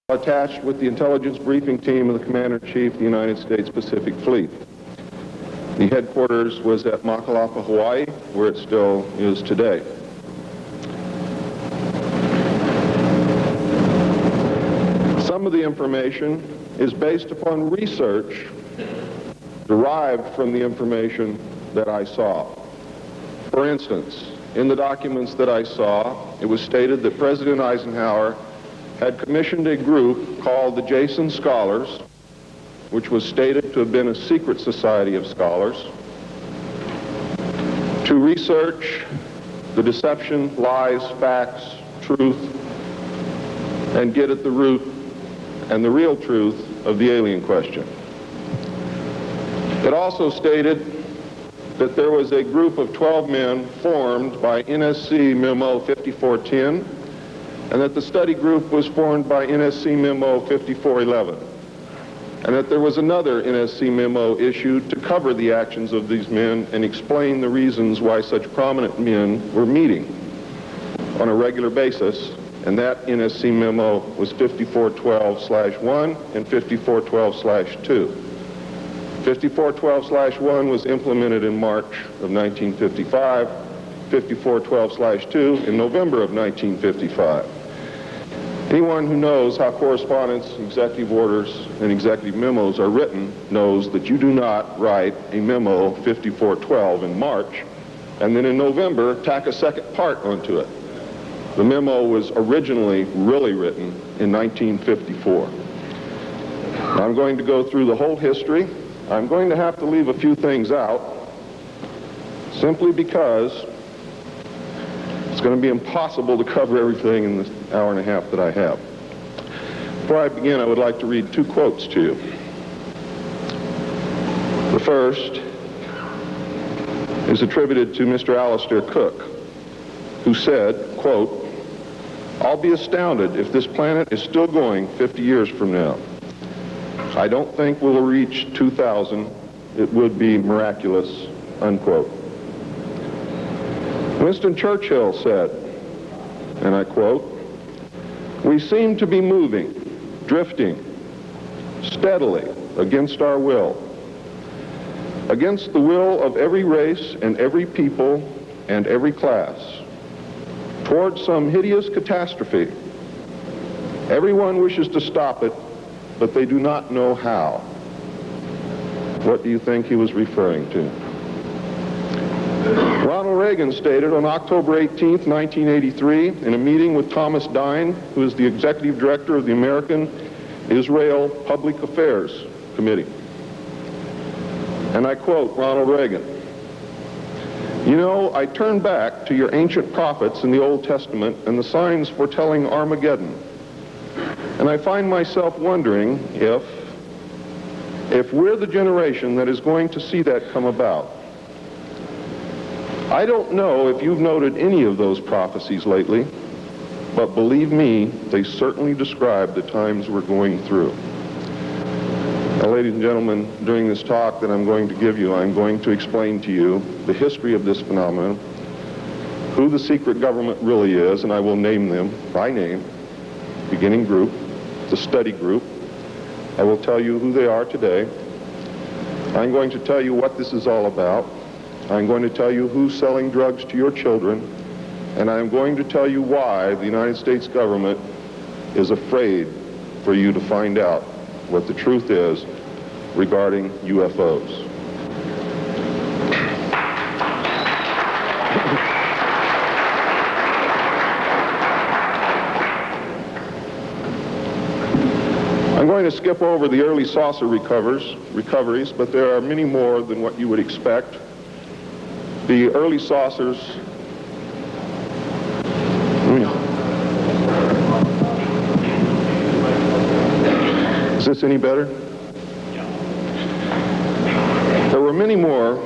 attached with the intelligence briefing team of the Commander-in-Chief of the United States Pacific Fleet. The headquarters was at Makalapa, Hawaii, where it still is today. Some of the information is based upon research derived from the information that I saw. For instance, in the documents that I saw, it was stated that President Eisenhower had commissioned a group called the Jason Scholars, which was stated to have been a secret society of scholars, to research the deception, lies, facts, truth, and get at the root and the real truth of the alien question. It also stated that there was a group of 12 men formed by NSC Memo 5410, and that the study group was formed by NSC Memo 5411, and that there was another NSC memo issued to cover the actions of these men and explain the reasons why such prominent men were meeting on a regular basis, and that NSC memo was 5412/1 and 5412/2. 5412/1 was implemented in March of 1955, 5412/2 in November of 1955. Anyone who knows how correspondence, executive orders, and executive memos are written knows that you do not write a memo 5412 in March and then in November tack a second part onto it. The memo was originally really written in 1954. I'm going to go through the whole history. I'm going to have to leave a few things out simply because it's going to be impossible to cover everything in the hour and a half that I have. Before I begin, I would like to read two quotes to you. The first is attributed to Mr. Alistair Cook, who said, quote, "I'll be astounded if this planet is still going 50 years from now. I don't think we'll reach 2000. It would be miraculous," unquote. Winston Churchill said, and I quote, "We seem to be moving, drifting, steadily against our will, against the will of every race and every people and every class, towards some hideous catastrophe. Everyone wishes to stop it, but they do not know how." What do you think he was referring to? Ronald Reagan stated on October 18th, 1983, in a meeting with Thomas Dine, who is the executive director of the American Israel Public Affairs Committee. And I quote Ronald Reagan, "You know, I turn back to your ancient prophets in the Old Testament and the signs foretelling Armageddon. And I find myself wondering if we're the generation that is going to see that come about. I don't know if you've noted any of those prophecies lately, but believe me, they certainly describe the times we're going through." Now, ladies and gentlemen, during this talk that I'm going to give you, I'm going to explain to you the history of this phenomenon, who the secret government really is, and I will name them by name, beginning group, the study group. I will tell you who they are today. I'm going to tell you what this is all about. I'm going to tell you who's selling drugs to your children, and I'm going to tell you why the United States government is afraid for you to find out what the truth is regarding UFOs. I'm going to skip over the early saucer recoveries, but there are many more than what you would expect. The early saucers, is this any better? There were many more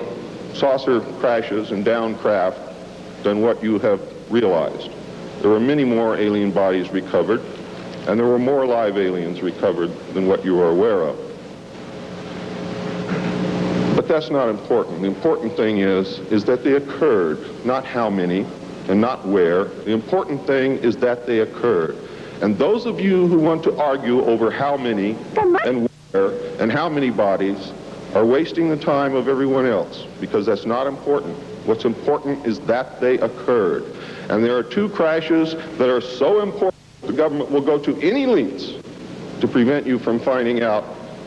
saucer crashes and down craft than what you have realized. There were many more alien bodies recovered, and there were more live aliens recovered than what you are aware of. But that's not important. The important thing is that they occurred, not how many and not where. The important thing is that they occurred. And those of you who want to argue over how many and where and how many bodies are wasting the time of everyone else, because that's not important. What's important is that they occurred. And there are two crashes that are so important the government will go to any lengths to prevent you from finding out.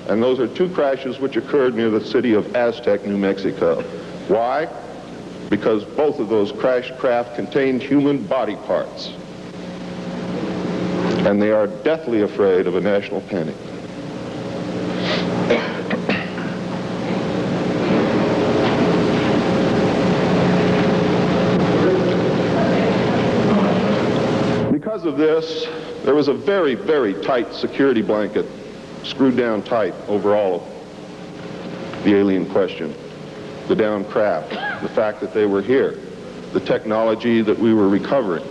And those are two crashes which occurred near the city of Aztec, New Mexico. Why? Because both of those crashed craft contained human body parts. And they are deathly afraid of a national panic. Because of this, there was a very, very tight security blanket screwed down tight over all of the alien question. The downed craft, the fact that they were here, the technology that we were recovering.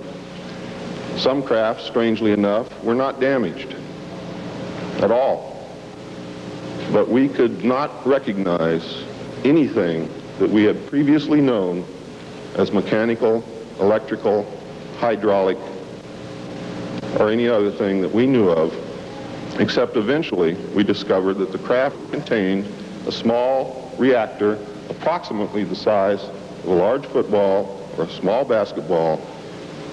Some craft, strangely enough, were not damaged at all. But we could not recognize anything that we had previously known as mechanical, electrical, hydraulic, or any other thing that we knew of, except eventually we discovered that the craft contained a small reactor approximately the size of a large football or a small basketball,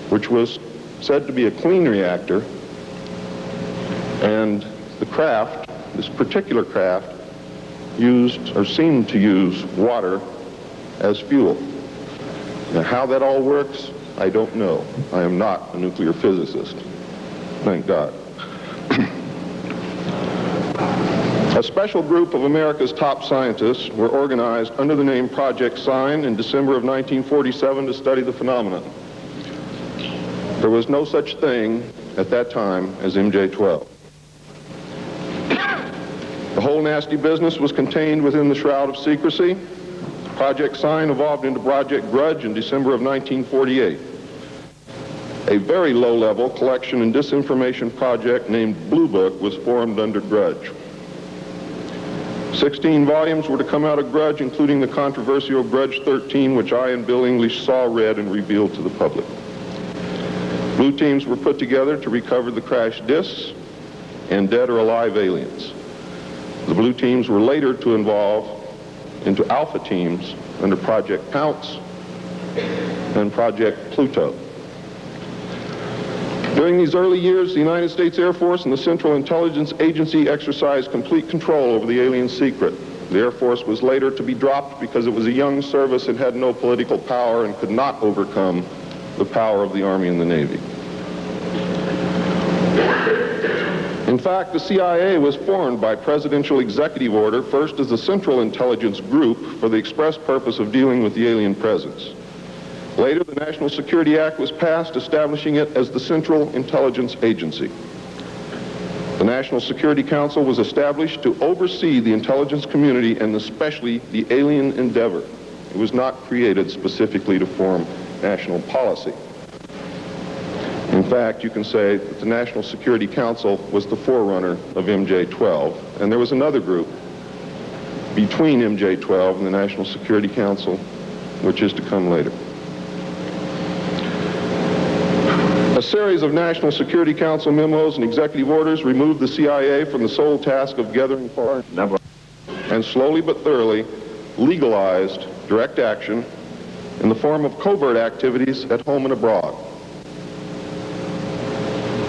which was said to be a clean reactor, and the craft, this particular craft, used or seemed to use water as fuel. Now, how that all works, I don't know. I am not a nuclear physicist. Thank God. A special group of America's top scientists were organized under the name Project Sign in December of 1947 to study the phenomenon. There was no such thing at that time as MJ-12. The whole nasty business was contained within the shroud of secrecy. Project Sign evolved into Project Grudge in December of 1948. A very low-level collection and disinformation project named Blue Book was formed under Grudge. 16 volumes were to come out of Grudge, including the controversial Grudge 13, which I and Bill English saw, read, and revealed to the public. Blue teams were put together to recover the crashed discs and dead or alive aliens. The blue teams were later to evolve into alpha teams under Project Pounce and Project Pluto. During these early years, the United States Air Force and the Central Intelligence Agency exercised complete control over the alien secret. The Air Force was later to be dropped because it was a young service and had no political power and could not overcome the power of the Army and the Navy. In fact, the CIA was formed by presidential executive order, first as the Central Intelligence Group for the express purpose of dealing with the alien presence. Later, the National Security Act was passed, establishing it as the Central Intelligence Agency. The National Security Council was established to oversee the intelligence community and especially the alien endeavor. It was not created specifically to form national policy. In fact, you can say that the National Security Council was the forerunner of MJ-12, and there was another group between MJ-12 and the National Security Council, which is to come later. A series of National Security Council memos and executive orders removed the CIA from the sole task of gathering foreign and slowly but thoroughly legalized direct action in the form of covert activities at home and abroad.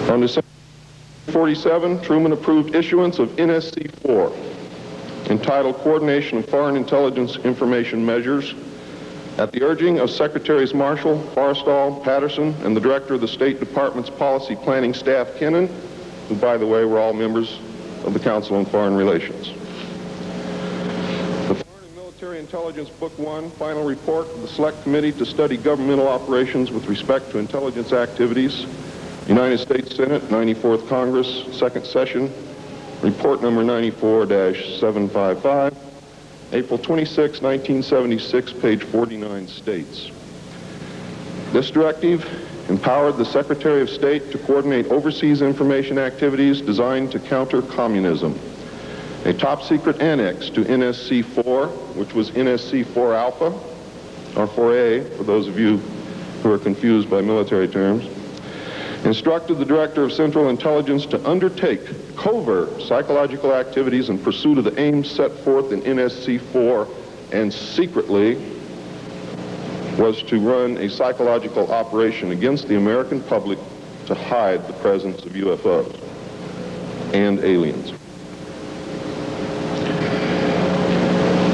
On December 47, Truman approved issuance of NSC-4, entitled Coordination of Foreign Intelligence Information Measures, at the urging of Secretaries Marshall, Forrestal, Patterson, and the Director of the State Department's Policy Planning Staff, Kennan, who, by the way, were all members of the Council on Foreign Relations. The Foreign and Military Intelligence Book 1, final report of the Select Committee to study governmental operations with respect to intelligence activities, United States Senate, 94th Congress, second session, report number 94-755, April 26, 1976, page 49 states. This directive empowered the Secretary of State to coordinate overseas information activities designed to counter communism. A top-secret annex to NSC-4, which was NSC-4 Alpha, or 4A, for those of you who are confused by military terms, instructed the Director of Central Intelligence to undertake covert psychological activities in pursuit of the aims set forth in NSC-4, and secretly was to run a psychological operation against the American public to hide the presence of UFOs and aliens.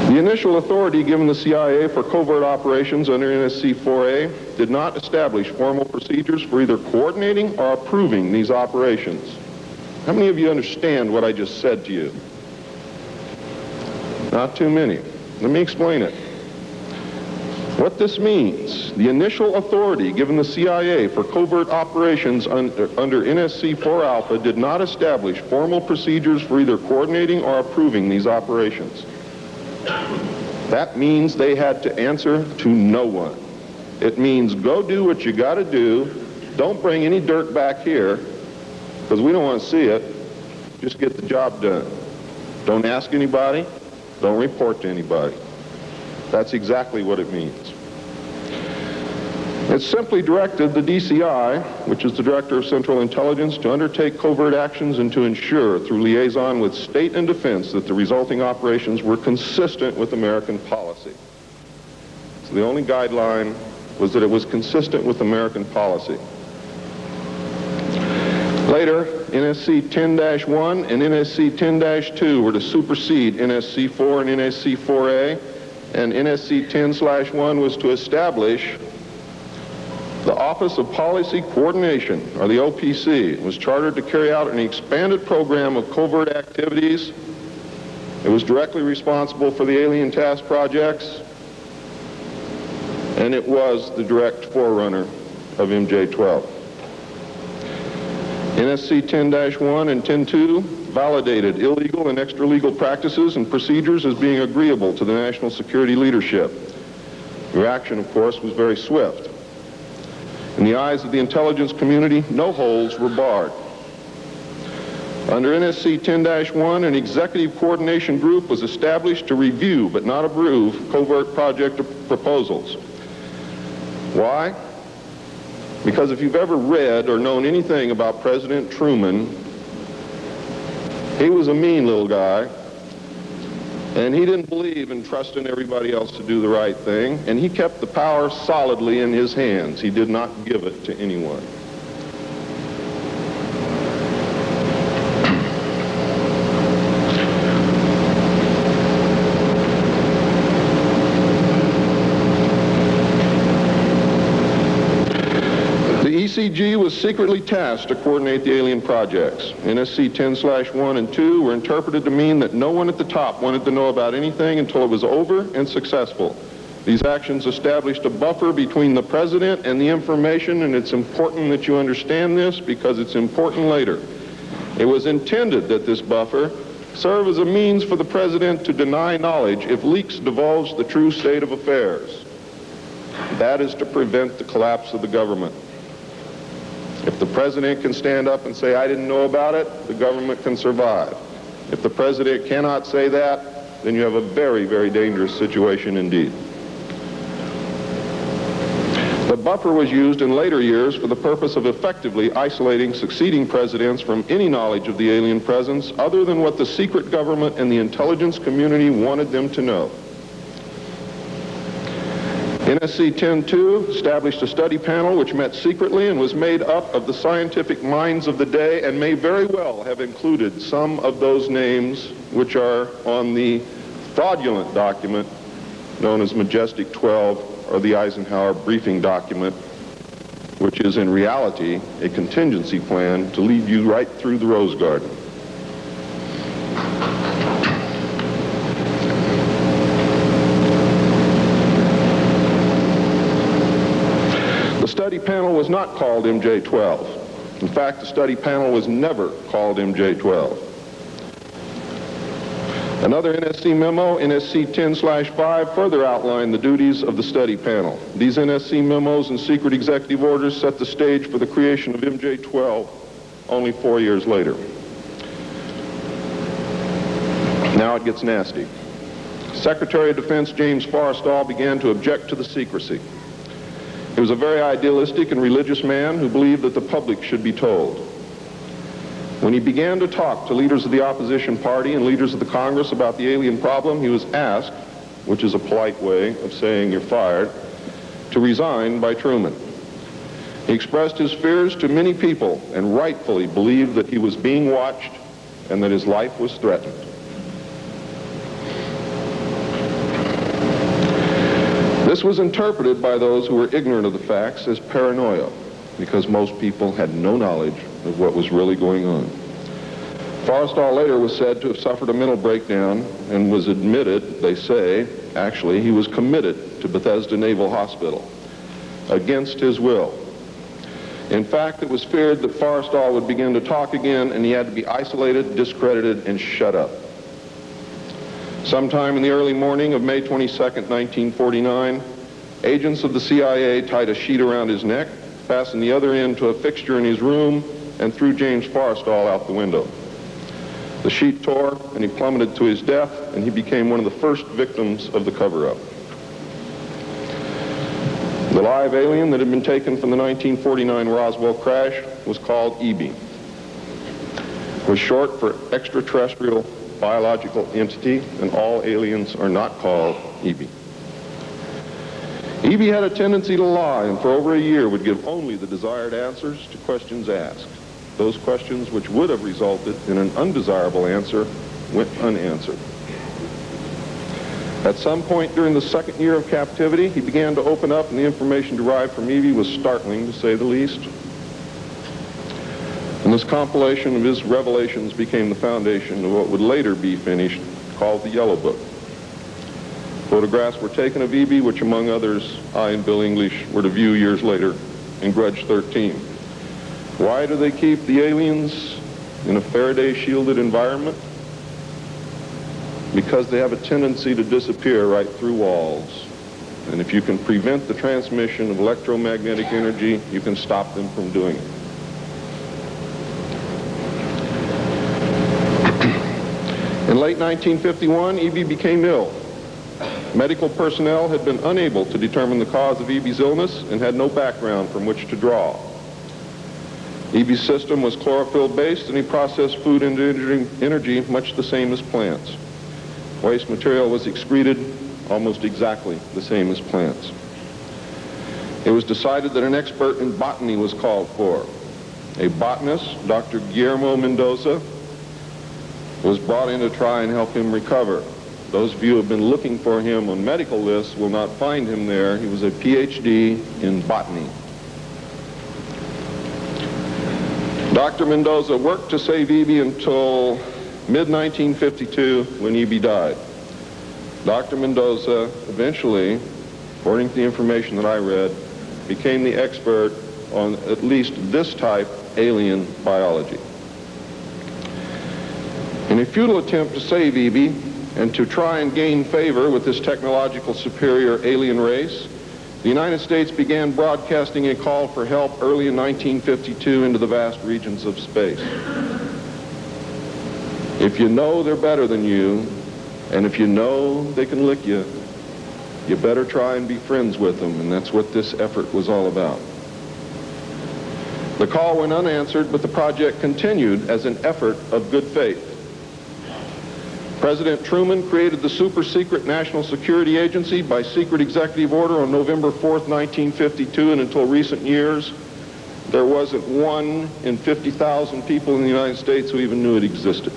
The initial authority given the CIA for covert operations under NSC-4A did not establish formal procedures for either coordinating or approving these operations. How many of you understand what I just said to you? Not too many. Let me explain it. What this means, the initial authority given the CIA for covert operations under NSC-4 Alpha did not establish formal procedures for either coordinating or approving these operations. That means they had to answer to no one. It means go do what you got to do. Don't bring any dirt back here, because we don't want to see it. Just get the job done. Don't ask anybody. Don't report to anybody. That's exactly what it means. It simply directed the DCI, which is the Director of Central Intelligence, to undertake covert actions and to ensure, through liaison with state and defense, that the resulting operations were consistent with American policy. So the only guideline was that it was consistent with American policy. Later, NSC 10-1 and NSC 10-2 were to supersede NSC 4 and NSC 4A, and NSC 10/1 was to establish the Office of Policy Coordination, or the OPC. It was chartered to carry out an expanded program of covert activities. It was directly responsible for the alien task projects, and it was the direct forerunner of MJ-12. NSC 10-1 and 10-2 validated illegal and extra-legal practices and procedures as being agreeable to the national security leadership. The reaction, of course, was very swift. In the eyes of the intelligence community, no holds were barred. Under NSC 10-1, an executive coordination group was established to review but not approve covert project proposals. Why? Because if you've ever read or known anything about President Truman, he was a mean little guy, and he didn't believe in trusting everybody else to do the right thing, and he kept the power solidly in his hands. He did not give it to anyone. The ECG was secretly tasked to coordinate the alien projects. NSC 10/1 and 2 were interpreted to mean that no one at the top wanted to know about anything until it was over and successful. These actions established a buffer between the president and the information, and it's important that you understand this because it's important later. It was intended that this buffer serve as a means for the president to deny knowledge if leaks divulge the true state of affairs. That is to prevent the collapse of the government. If the president can stand up and say, I didn't know about it, the government can survive. If the president cannot say that, then you have a very, very dangerous situation indeed. The buffer was used in later years for the purpose of effectively isolating succeeding presidents from any knowledge of the alien presence other than what the secret government and the intelligence community wanted them to know. NSC 10-2 established a study panel which met secretly and was made up of the scientific minds of the day and may very well have included some of those names which are on the fraudulent document known as Majestic 12 or the Eisenhower briefing document, which is in reality a contingency plan to lead you right through the Rose Garden. The study panel was not called MJ-12. In fact, the study panel was never called MJ-12. Another NSC memo, NSC 10/5, further outlined the duties of the study panel. These NSC memos and secret executive orders set the stage for the creation of MJ-12 only 4 years later. Now it gets nasty. Secretary of Defense James Forrestal began to object to the secrecy. He was a very idealistic and religious man who believed that the public should be told. When he began to talk to leaders of the opposition party and leaders of the Congress about the alien problem, he was asked, which is a polite way of saying you're fired, to resign by Truman. He expressed his fears to many people and rightfully believed that he was being watched and that his life was threatened. This was interpreted by those who were ignorant of the facts as paranoia, because most people had no knowledge of what was really going on. Forrestal later was said to have suffered a mental breakdown and was admitted, they say, actually, he was committed to Bethesda Naval Hospital against his will. In fact, it was feared that Forrestal would begin to talk again and he had to be isolated, discredited, and shut up. Sometime in the early morning of May 22nd, 1949, agents of the CIA tied a sheet around his neck, fastened the other end to a fixture in his room, and threw James Forrestal out the window. The sheet tore, and he plummeted to his death, and he became one of the first victims of the cover-up. The live alien that had been taken from the 1949 Roswell crash was called EB. It was short for extraterrestrial biological entity, and all aliens are not called EB. EB had a tendency to lie, and for over a year would give only the desired answers to questions asked. Those questions which would have resulted in an undesirable answer went unanswered. At some point during the second year of captivity, he began to open up, and the information derived from EB was startling, to say the least. And this compilation of his revelations became the foundation of what would later be finished, called the Yellow Book. Photographs were taken of EB, which among others, I and Bill English were to view years later in Grudge 13. Why do they keep the aliens in a Faraday-shielded environment? Because they have a tendency to disappear right through walls. And if you can prevent the transmission of electromagnetic energy, you can stop them from doing it. In late 1951, EB became ill. Medical personnel had been unable to determine the cause of EB's illness and had no background from which to draw. EB's system was chlorophyll-based, and he processed food into energy much the same as plants. Waste material was excreted almost exactly the same as plants. It was decided that an expert in botany was called for. A botanist, Dr. Guillermo Mendoza, was brought in to try and help him recover. Those of you who have been looking for him on medical lists will not find him there. He was a PhD in botany. Dr. Mendoza worked to save EB until mid-1952 when EB died. Dr. Mendoza eventually, according to the information that I read, became the expert on at least this type alien biology. In a futile attempt to save EB and to try and gain favor with this technological superior alien race, the United States began broadcasting a call for help early in 1952 into the vast regions of space. If you know they're better than you, and if you know they can lick you, you better try and be friends with them, and that's what this effort was all about. The call went unanswered, but the project continued as an effort of good faith. President Truman created the super-secret National Security Agency by secret executive order on November 4th, 1952, and until recent years, there wasn't one in 50,000 people in the United States who even knew it existed.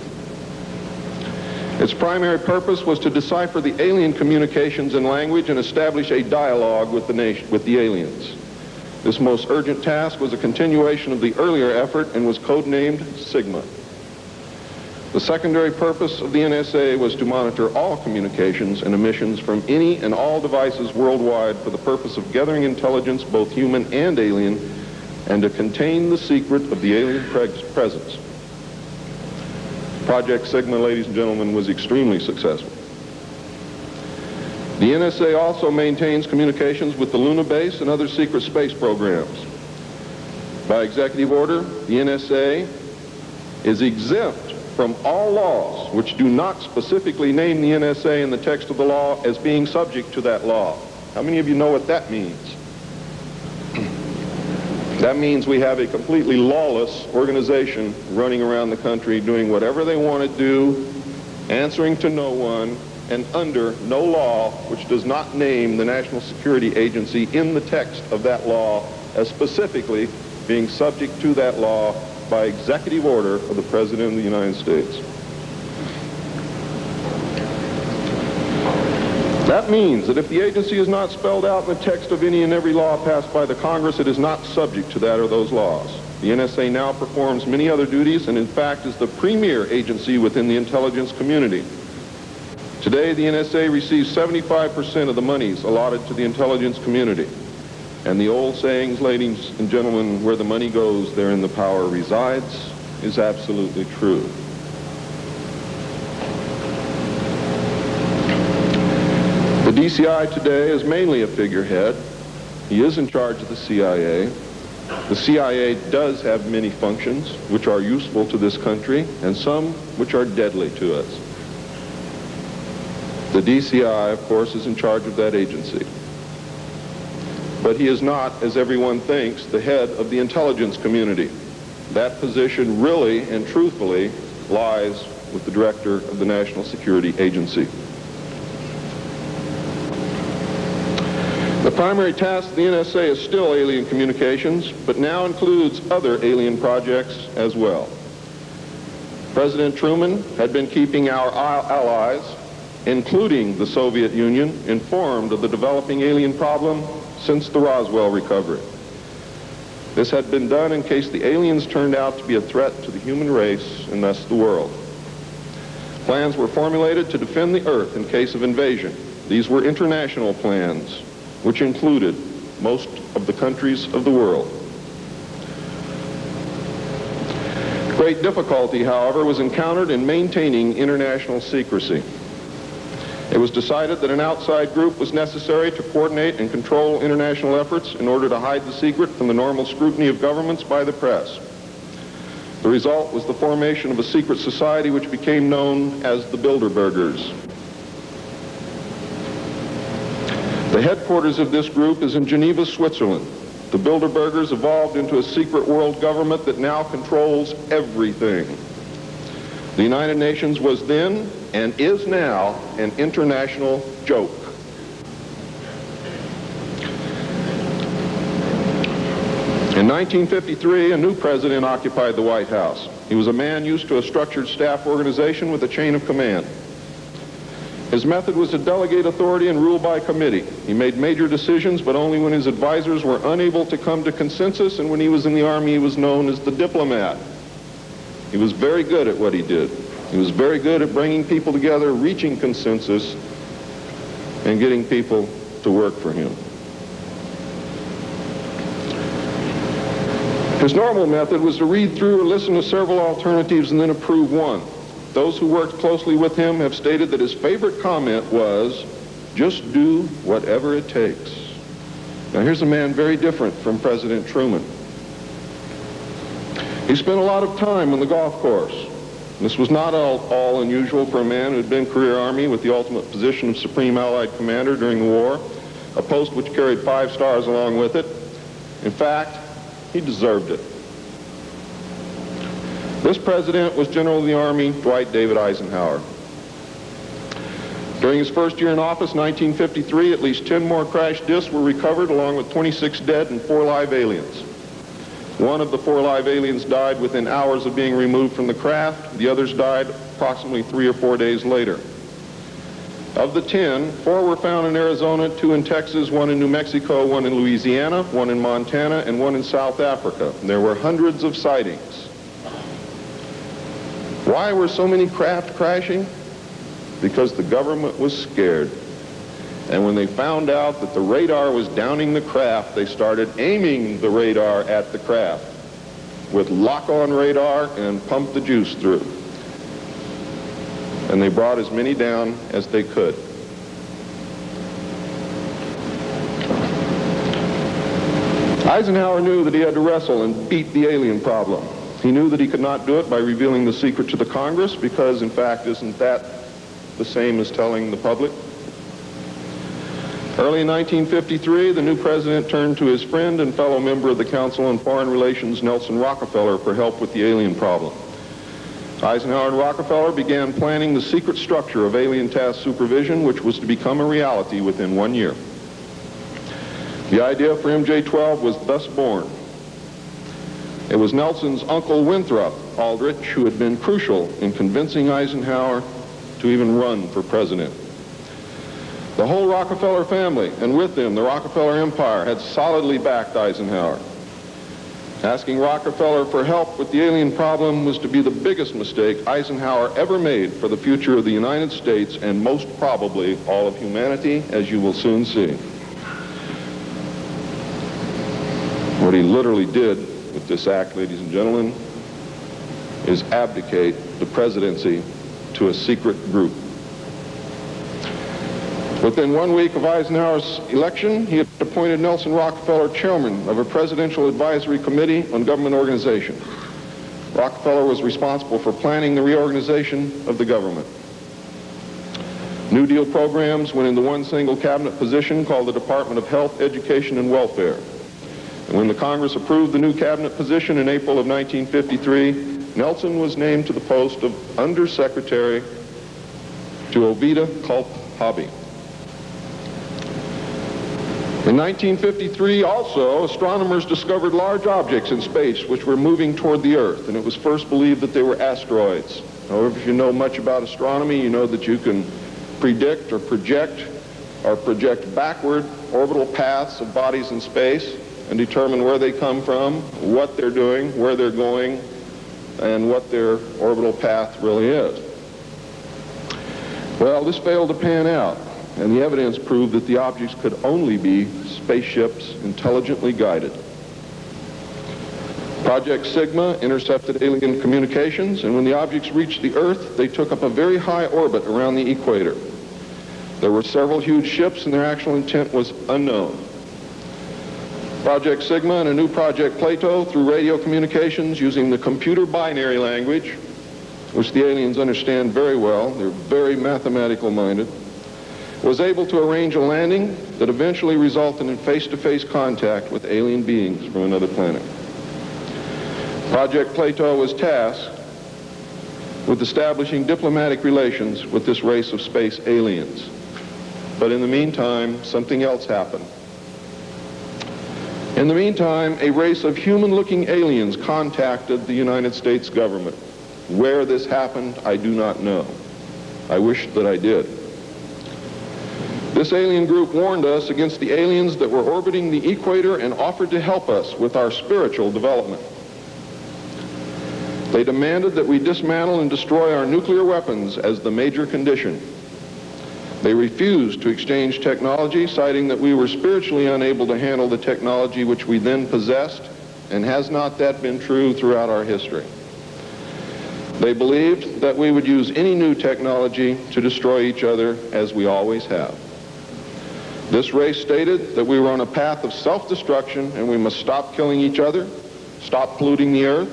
Its primary purpose was to decipher the alien communications and language and establish a dialogue with the aliens. This most urgent task was a continuation of the earlier effort and was codenamed Sigma. The secondary purpose of the NSA was to monitor all communications and emissions from any and all devices worldwide for the purpose of gathering intelligence, both human and alien, and to contain the secret of the alien presence. Project Sigma, ladies and gentlemen, was extremely successful. The NSA also maintains communications with the Luna base and other secret space programs. By executive order, the NSA is exempt from all laws which do not specifically name the NSA in the text of the law as being subject to that law. How many of you know what that means? That means we have a completely lawless organization running around the country doing whatever they want to do, answering to no one, and under no law which does not name the National Security Agency in the text of that law as specifically being subject to that law by executive order of the President of the United States. That means that if the agency is not spelled out in the text of any and every law passed by the Congress, it is not subject to that or those laws. The NSA now performs many other duties and in fact is the premier agency within the intelligence community. Today, the NSA receives 75% of the monies allotted to the intelligence community. And the old sayings, ladies and gentlemen, where the money goes, therein the power resides, is absolutely true. The DCI today is mainly a figurehead. He is in charge of the CIA. The CIA does have many functions which are useful to this country and some which are deadly to us. The DCI, of course, is in charge of that agency. But he is not, as everyone thinks, the head of the intelligence community. That position really and truthfully lies with the director of the National Security Agency. The primary task of the NSA is still alien communications, but now includes other alien projects as well. President Truman had been keeping our allies, including the Soviet Union, informed of the developing alien problem since the Roswell recovery. This had been done in case the aliens turned out to be a threat to the human race and thus the world. Plans were formulated to defend the Earth in case of invasion. These were international plans, which included most of the countries of the world. Great difficulty, however, was encountered in maintaining international secrecy. It was decided that an outside group was necessary to coordinate and control international efforts in order to hide the secret from the normal scrutiny of governments by the press. The result was the formation of a secret society which became known as the Bilderbergers. The headquarters of this group is in Geneva, Switzerland. The Bilderbergers evolved into a secret world government that now controls everything. The United Nations was then, and is now, an international joke. In 1953, a new president occupied the White House. He was a man used to a structured staff organization with a chain of command. His method was to delegate authority and rule by committee. He made major decisions, but only when his advisors were unable to come to consensus, and when he was in the Army, he was known as the diplomat. He was very good at what he did. He was very good at bringing people together, reaching consensus, and getting people to work for him. His normal method was to read through or listen to several alternatives and then approve one. Those who worked closely with him have stated that his favorite comment was, "Just do whatever it takes." Now here's a man very different from President Truman. He spent a lot of time on the golf course. This was not all unusual for a man who had been career Army with the ultimate position of Supreme Allied Commander during the war, a post which carried 5 stars along with it. In fact, he deserved it. This president was General of the Army Dwight David Eisenhower. During his first year in office, 1953, at least 10 more crash discs were recovered, along with 26 dead and 4 live aliens. One of the 4 live aliens died within hours of being removed from the craft. The others died approximately 3 or 4 days later. Of the 10, 4 were found in Arizona, 2 in Texas, 1 in New Mexico, 1 in Louisiana, 1 in Montana, and 1 in South Africa. And there were hundreds of sightings. Why were so many craft crashing? Because the government was scared. And when they found out that the radar was downing the craft, they started aiming the radar at the craft with lock-on radar and pumped the juice through. And they brought as many down as they could. Eisenhower knew that he had to wrestle and beat the alien problem. He knew that he could not do it by revealing the secret to the Congress, because in fact, isn't that the same as telling the public? Early in 1953, the new president turned to his friend and fellow member of the Council on Foreign Relations, Nelson Rockefeller, for help with the alien problem. Eisenhower and Rockefeller began planning the secret structure of alien task supervision, which was to become a reality within 1 year. The idea for MJ-12 was thus born. It was Nelson's uncle Winthrop Aldrich who had been crucial in convincing Eisenhower to even run for president. The whole Rockefeller family, and with them the Rockefeller empire, had solidly backed Eisenhower. Asking Rockefeller for help with the alien problem was to be the biggest mistake Eisenhower ever made for the future of the United States and most probably all of humanity, as you will soon see. What he literally did with this act, ladies and gentlemen, is abdicate the presidency to a secret group. Within 1 week of Eisenhower's election, he had appointed Nelson Rockefeller chairman of a presidential advisory committee on government organization. Rockefeller was responsible for planning the reorganization of the government. New Deal programs went into one single cabinet position called the Department of Health, Education, and Welfare. And when the Congress approved the new cabinet position in April of 1953, Nelson was named to the post of Undersecretary to Ovida Culp Hobby. In 1953, also, astronomers discovered large objects in space which were moving toward the Earth, and it was first believed that they were asteroids. However, if you know much about astronomy, you know that you can predict or project backward orbital paths of bodies in space and determine where they come from, what they're doing, where they're going, and what their orbital path really is. Well, this failed to pan out, and the evidence proved that the objects could only be spaceships intelligently guided. Project Sigma intercepted alien communications, and when the objects reached the Earth, they took up a very high orbit around the equator. There were several huge ships, and their actual intent was unknown. Project Sigma and a new Project Plato, through radio communications using the computer binary language, which the aliens understand very well, they're very mathematical minded, was able to arrange a landing that eventually resulted in face-to-face contact with alien beings from another planet. Project Plato was tasked with establishing diplomatic relations with this race of space aliens. But in the meantime, something else happened. In the meantime, a race of human-looking aliens contacted the United States government. Where this happened, I do not know. I wish that I did. This alien group warned us against the aliens that were orbiting the equator and offered to help us with our spiritual development. They demanded that we dismantle and destroy our nuclear weapons as the major condition. They refused to exchange technology, citing that we were spiritually unable to handle the technology which we then possessed, and has not that been true throughout our history? They believed that we would use any new technology to destroy each other, as we always have. This race stated that we were on a path of self-destruction, and we must stop killing each other, stop polluting the earth,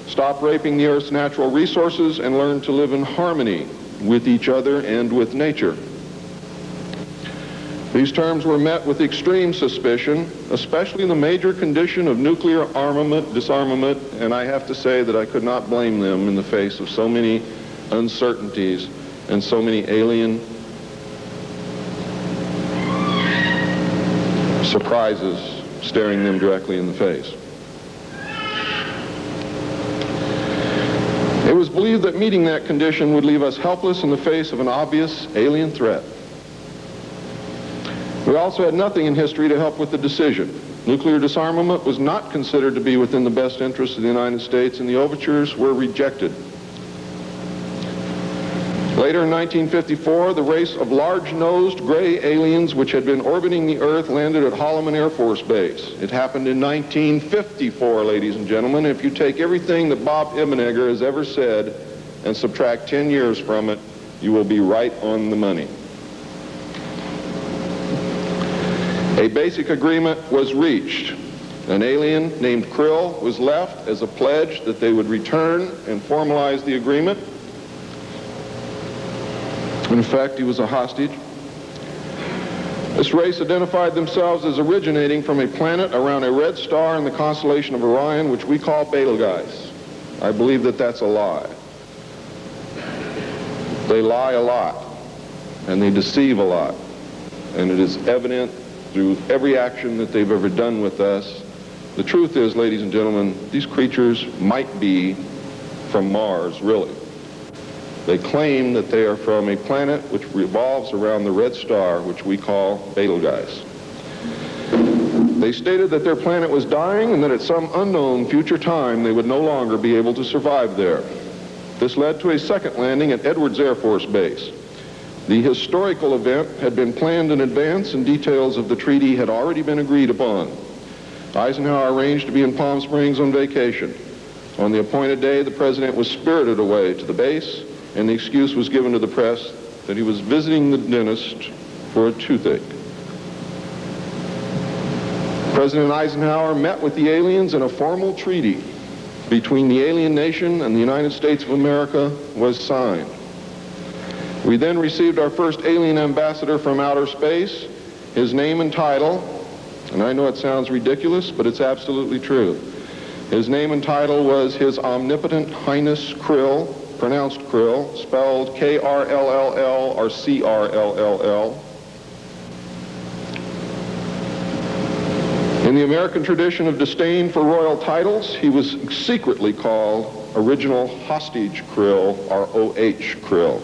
stop raping the earth's natural resources, and learn to live in harmony with each other and with nature. These terms were met with extreme suspicion, especially the major condition of nuclear armament, disarmament, and I have to say that I could not blame them in the face of so many uncertainties and so many alien surprises staring them directly in the face. It was believed that meeting that condition would leave us helpless in the face of an obvious alien threat. We also had nothing in history to help with the decision. Nuclear disarmament was not considered to be within the best interests of the United States, and the overtures were rejected. Later in 1954, the race of large-nosed gray aliens which had been orbiting the Earth landed at Holloman Air Force Base. It happened in 1954, ladies and gentlemen. If you take everything that Bob Ebenegger has ever said and subtract 10 years from it, you will be right on the money. A basic agreement was reached. An alien named Krill was left as a pledge that they would return and formalize the agreement. In fact, he was a hostage. This race identified themselves as originating from a planet around a red star in the constellation of Orion, which we call Betelgeuse. I believe that that's a lie. They lie a lot, and they deceive a lot, and it is evident through every action that they've ever done with us. The truth is, ladies and gentlemen, these creatures might be from Mars, really. They claim that they are from a planet which revolves around the red star, which we call Betelgeuse. They stated that their planet was dying and that at some unknown future time they would no longer be able to survive there. This led to a second landing at Edwards Air Force Base. The historical event had been planned in advance and details of the treaty had already been agreed upon. Eisenhower arranged to be in Palm Springs on vacation. On the appointed day, the president was spirited away to the base, and the excuse was given to the press that he was visiting the dentist for a toothache. President Eisenhower met with the aliens, and a formal treaty between the alien nation and the United States of America was signed. We then received our first alien ambassador from outer space. His name and title, and I know it sounds ridiculous, but it's absolutely true. His name and title was His Omnipotent Highness Krill, pronounced Krill, spelled K-R-L-L-L or C-R-L-L-L. In the American tradition of disdain for royal titles, he was secretly called Original Hostage Krill, or O-H Krill,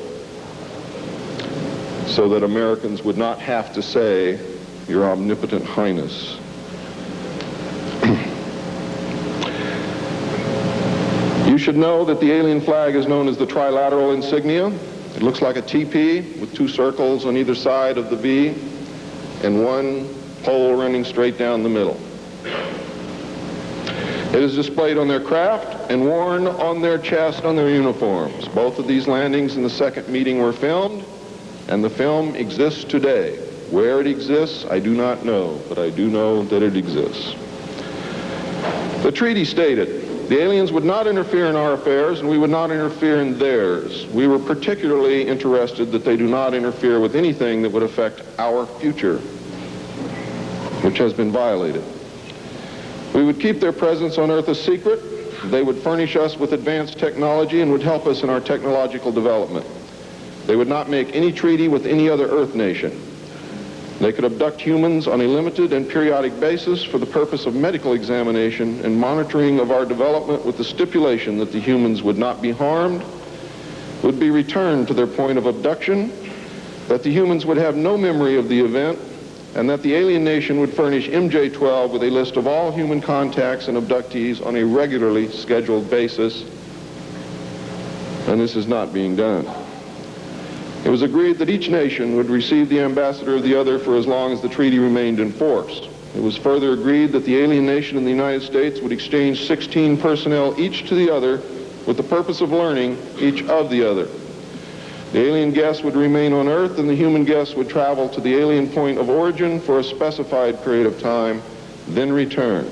so that Americans would not have to say, Your Omnipotent Highness. You should know that the alien flag is known as the trilateral insignia. It looks like a TP with two circles on either side of the V and one pole running straight down the middle. It is displayed on their craft and worn on their chest on their uniforms. Both of these landings in the second meeting were filmed, and the film exists today. Where it exists, I do not know, but I do know that it exists. The treaty stated, the aliens would not interfere in our affairs, and we would not interfere in theirs. We were particularly interested that they do not interfere with anything that would affect our future, which has been violated. We would keep their presence on Earth a secret. They would furnish us with advanced technology and would help us in our technological development. They would not make any treaty with any other Earth nation. They could abduct humans on a limited and periodic basis for the purpose of medical examination and monitoring of our development, with the stipulation that the humans would not be harmed, would be returned to their point of abduction, that the humans would have no memory of the event, and that the alien nation would furnish MJ-12 with a list of all human contacts and abductees on a regularly scheduled basis. And this is not being done. It was agreed that each nation would receive the ambassador of the other for as long as the treaty remained in force. It was further agreed that the alien nation and the United States would exchange 16 personnel each to the other with the purpose of learning each of the other. The alien guests would remain on Earth, and the human guests would travel to the alien point of origin for a specified period of time, then return,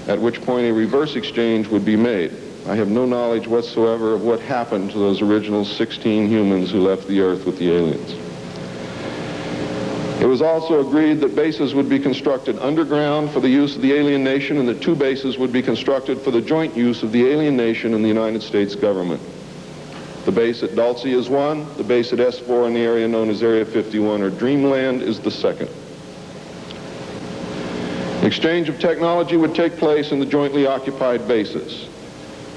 at which point a reverse exchange would be made. I have no knowledge whatsoever of what happened to those original 16 humans who left the Earth with the aliens. It was also agreed that bases would be constructed underground for the use of the alien nation, and that 2 bases would be constructed for the joint use of the alien nation and the United States government. The base at Dulce is one, the base at S4 in the area known as Area 51 or Dreamland is the second. Exchange of technology would take place in the jointly occupied bases.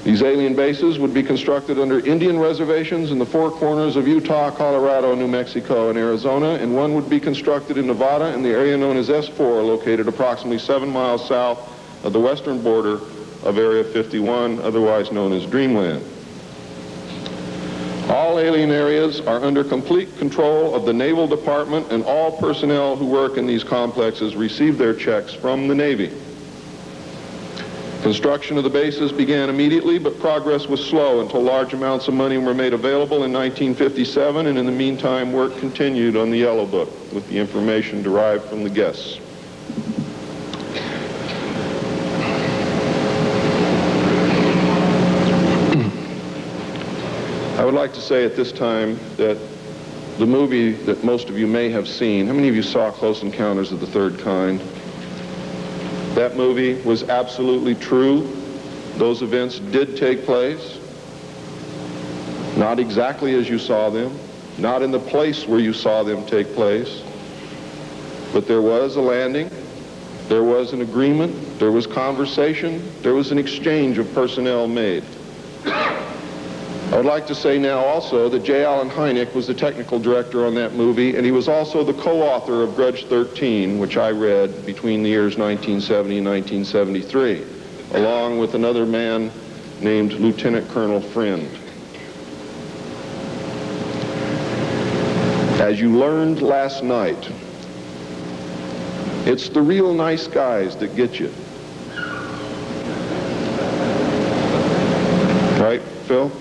These alien bases would be constructed under Indian reservations in the 4 corners of Utah, Colorado, New Mexico, and Arizona, and one would be constructed in Nevada in the area known as S4, located approximately 7 miles south of the western border of Area 51, otherwise known as Dreamland. All alien areas are under complete control of the Naval Department, and all personnel who work in these complexes receive their checks from the Navy. Construction of the bases began immediately, but progress was slow until large amounts of money were made available in 1957, and in the meantime, work continued on the Yellow Book with the information derived from the guests. I would like to say at this time that the movie that most of you may have seen. How many of you saw Close Encounters of the Third Kind? That movie was absolutely true. Those events did take place. Not exactly as you saw them, not in the place where you saw them take place, but there was a landing, there was an agreement, there was conversation, there was an exchange of personnel made. I would like to say now also that J. Allen Hynek was the technical director on that movie, and he was also the co-author of Grudge 13, which I read between the years 1970 and 1973, along with another man named Lieutenant Colonel Friend. As you learned last night, it's the real nice guys that get you. Right, Phil?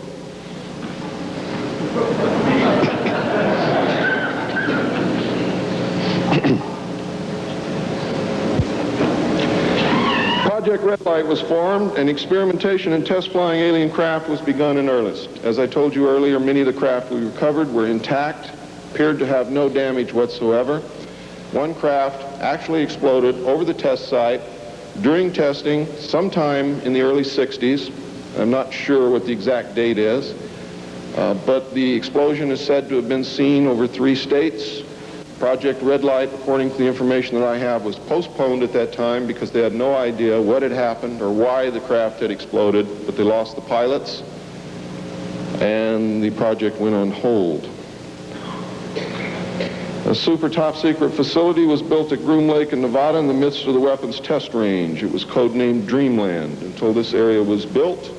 Project Red Light was formed, and experimentation in test flying alien craft was begun in earnest. As I told you earlier, many of the craft we recovered were intact, appeared to have no damage whatsoever. One craft actually exploded over the test site during testing sometime in the early 60s. I'm not sure what the exact date is, but the explosion is said to have been seen over 3 states. Project Red Light, according to the information that I have, was postponed at that time because they had no idea what had happened or why the craft had exploded, but they lost the pilots, and the project went on hold. A super top secret facility was built at Groom Lake in Nevada in the midst of the weapons test range. It was codenamed Dreamland. Until this area was built,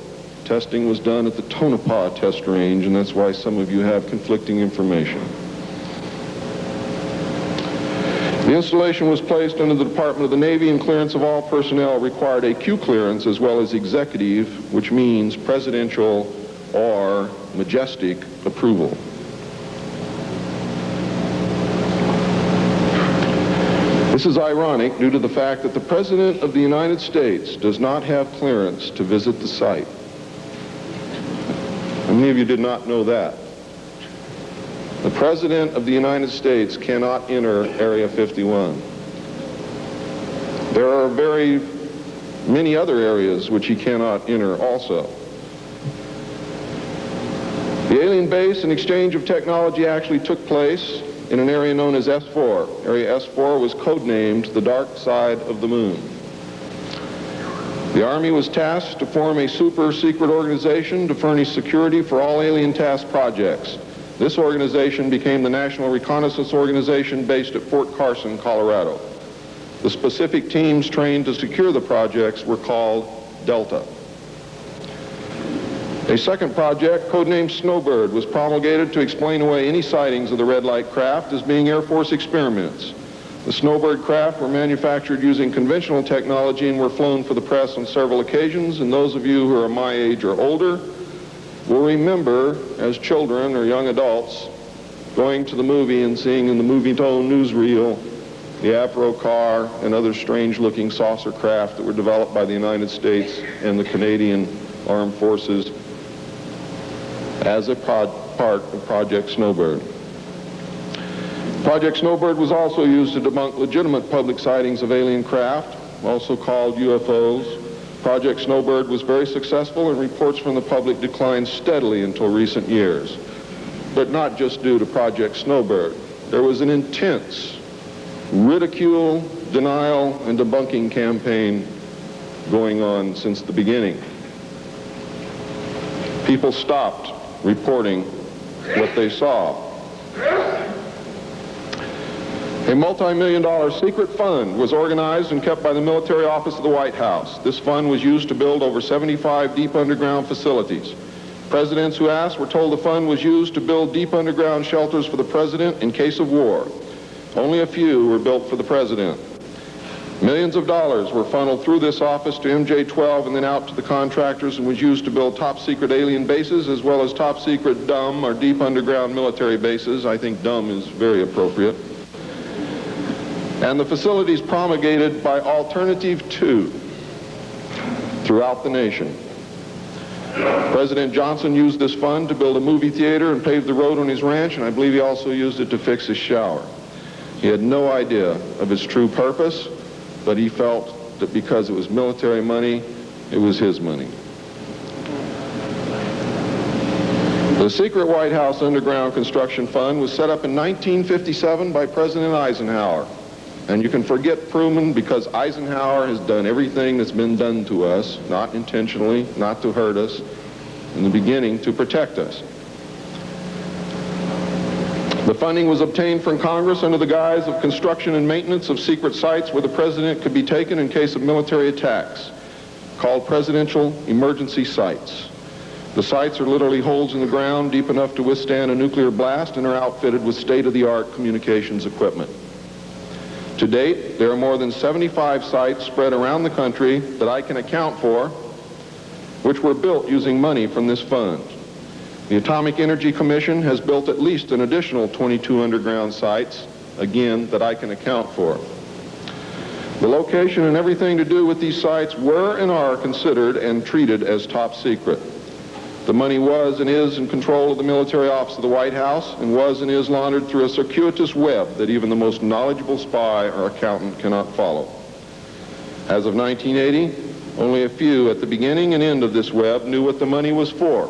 testing was done at the Tonopah test range, and that's why some of you have conflicting information. The installation was placed under the Department of the Navy, and clearance of all personnel required a Q clearance as well as executive, which means presidential or majestic approval. This is ironic due to the fact that the President of the United States does not have clearance to visit the site. How many of you did not know that? The President of the United States cannot enter Area 51. There are very many other areas which he cannot enter also. The alien base and exchange of technology actually took place in an area known as S4. Area S4 was codenamed the Dark Side of the Moon. The Army was tasked to form a super secret organization to furnish security for all alien task projects. This organization became the National Reconnaissance Organization based at Fort Carson, Colorado. The specific teams trained to secure the projects were called Delta. A second project, codenamed Snowbird, was promulgated to explain away any sightings of the red light craft as being Air Force experiments. The Snowbird craft were manufactured using conventional technology and were flown for the press on several occasions, and those of you who are my age or older will remember, as children or young adults, going to the movie and seeing in the movie-tone newsreel the Avro car and other strange-looking saucer craft that were developed by the United States and the Canadian Armed Forces as a part of Project Snowbird. Project Snowbird was also used to debunk legitimate public sightings of alien craft, also called UFOs. Project Snowbird was very successful, and reports from the public declined steadily until recent years. But not just due to Project Snowbird. There was an intense ridicule, denial, and debunking campaign going on since the beginning. People stopped reporting what they saw. A multi-million-dollar secret fund was organized and kept by the military office of the White House. This fund was used to build over 75 deep underground facilities. Presidents who asked were told the fund was used to build deep underground shelters for the president in case of war. Only a few were built for the president. Millions of dollars were funneled through this office to MJ-12 and then out to the contractors, and was used to build top-secret alien bases as well as top-secret dumb or deep underground military bases. I think dumb is very appropriate. And the facilities promulgated by Alternative 2 throughout the nation. President Johnson used this fund to build a movie theater and pave the road on his ranch, and I believe he also used it to fix his shower. He had no idea of its true purpose, but he felt that because it was military money, it was his money. The secret White House underground construction fund was set up in 1957 by President Eisenhower. And you can forget Truman because Eisenhower has done everything that's been done to us, not intentionally, not to hurt us, in the beginning to protect us. The funding was obtained from Congress under the guise of construction and maintenance of secret sites where the president could be taken in case of military attacks, called presidential emergency sites. The sites are literally holes in the ground deep enough to withstand a nuclear blast and are outfitted with state-of-the-art communications equipment. To date, there are more than 75 sites spread around the country that I can account for, which were built using money from this fund. The Atomic Energy Commission has built at least an additional 22 underground sites, again, that I can account for. The location and everything to do with these sites were and are considered and treated as top secret. The money was and is in control of the military office of the White House and was and is laundered through a circuitous web that even the most knowledgeable spy or accountant cannot follow. As of 1980, only a few at the beginning and end of this web knew what the money was for.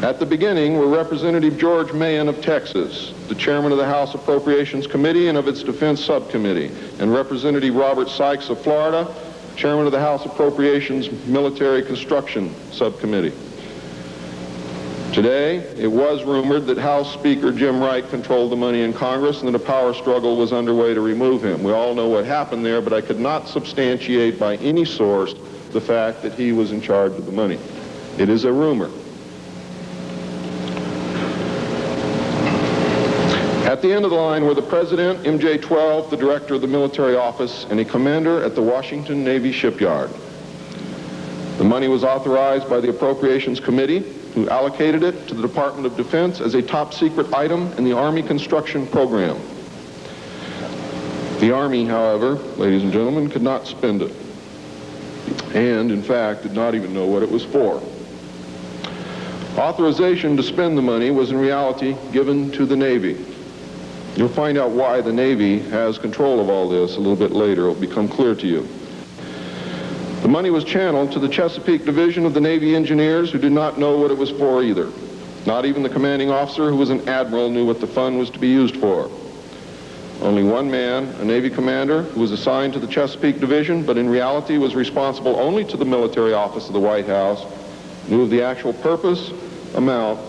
At the beginning were Representative George Mahan of Texas, the chairman of the House Appropriations Committee and of its Defense Subcommittee, and Representative Robert Sykes of Florida, chairman of the House Appropriations Military Construction Subcommittee. Today, it was rumored that House Speaker Jim Wright controlled the money in Congress and that a power struggle was underway to remove him. We all know what happened there, but I could not substantiate by any source the fact that he was in charge of the money. It is a rumor. At the end of the line were the President, MJ-12, the Director of the Military Office, and a commander at the Washington Navy Shipyard. The money was authorized by the Appropriations Committee, who allocated it to the Department of Defense as a top secret item in the Army construction program. The Army, however, ladies and gentlemen, could not spend it, and in fact did not even know what it was for. Authorization to spend the money was in reality given to the Navy. You'll find out why the Navy has control of all this a little bit later. It will become clear to you. The money was channeled to the Chesapeake Division of the Navy Engineers, who did not know what it was for either. Not even the commanding officer, who was an admiral, knew what the fund was to be used for. Only one man, a Navy commander, who was assigned to the Chesapeake Division, but in reality was responsible only to the military office of the White House, knew of the actual purpose, amount,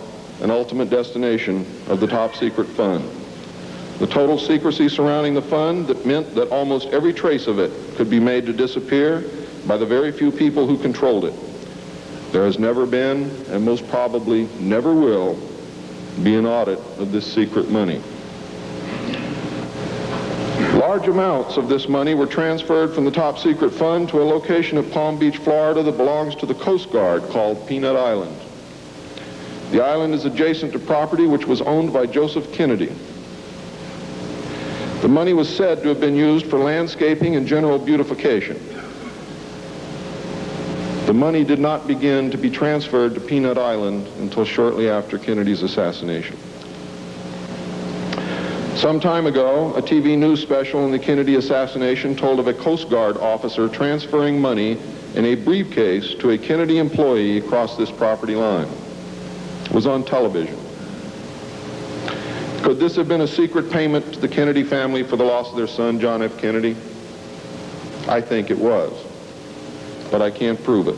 and ultimate destination of the top secret fund. The total secrecy surrounding the fund that meant that almost every trace of it could be made to disappear by the very few people who controlled it. There has never been, and most probably never will, be an audit of this secret money. Large amounts of this money were transferred from the top secret fund to a location at Palm Beach, Florida that belongs to the Coast Guard called Peanut Island. The island is adjacent to property which was owned by Joseph Kennedy. The money was said to have been used for landscaping and general beautification. The money did not begin to be transferred to Peanut Island until shortly after Kennedy's assassination. Some time ago, a TV news special on the Kennedy assassination told of a Coast Guard officer transferring money in a briefcase to a Kennedy employee across this property line. It was on television. Could this have been a secret payment to the Kennedy family for the loss of their son, John F. Kennedy? I think it was, but I can't prove it.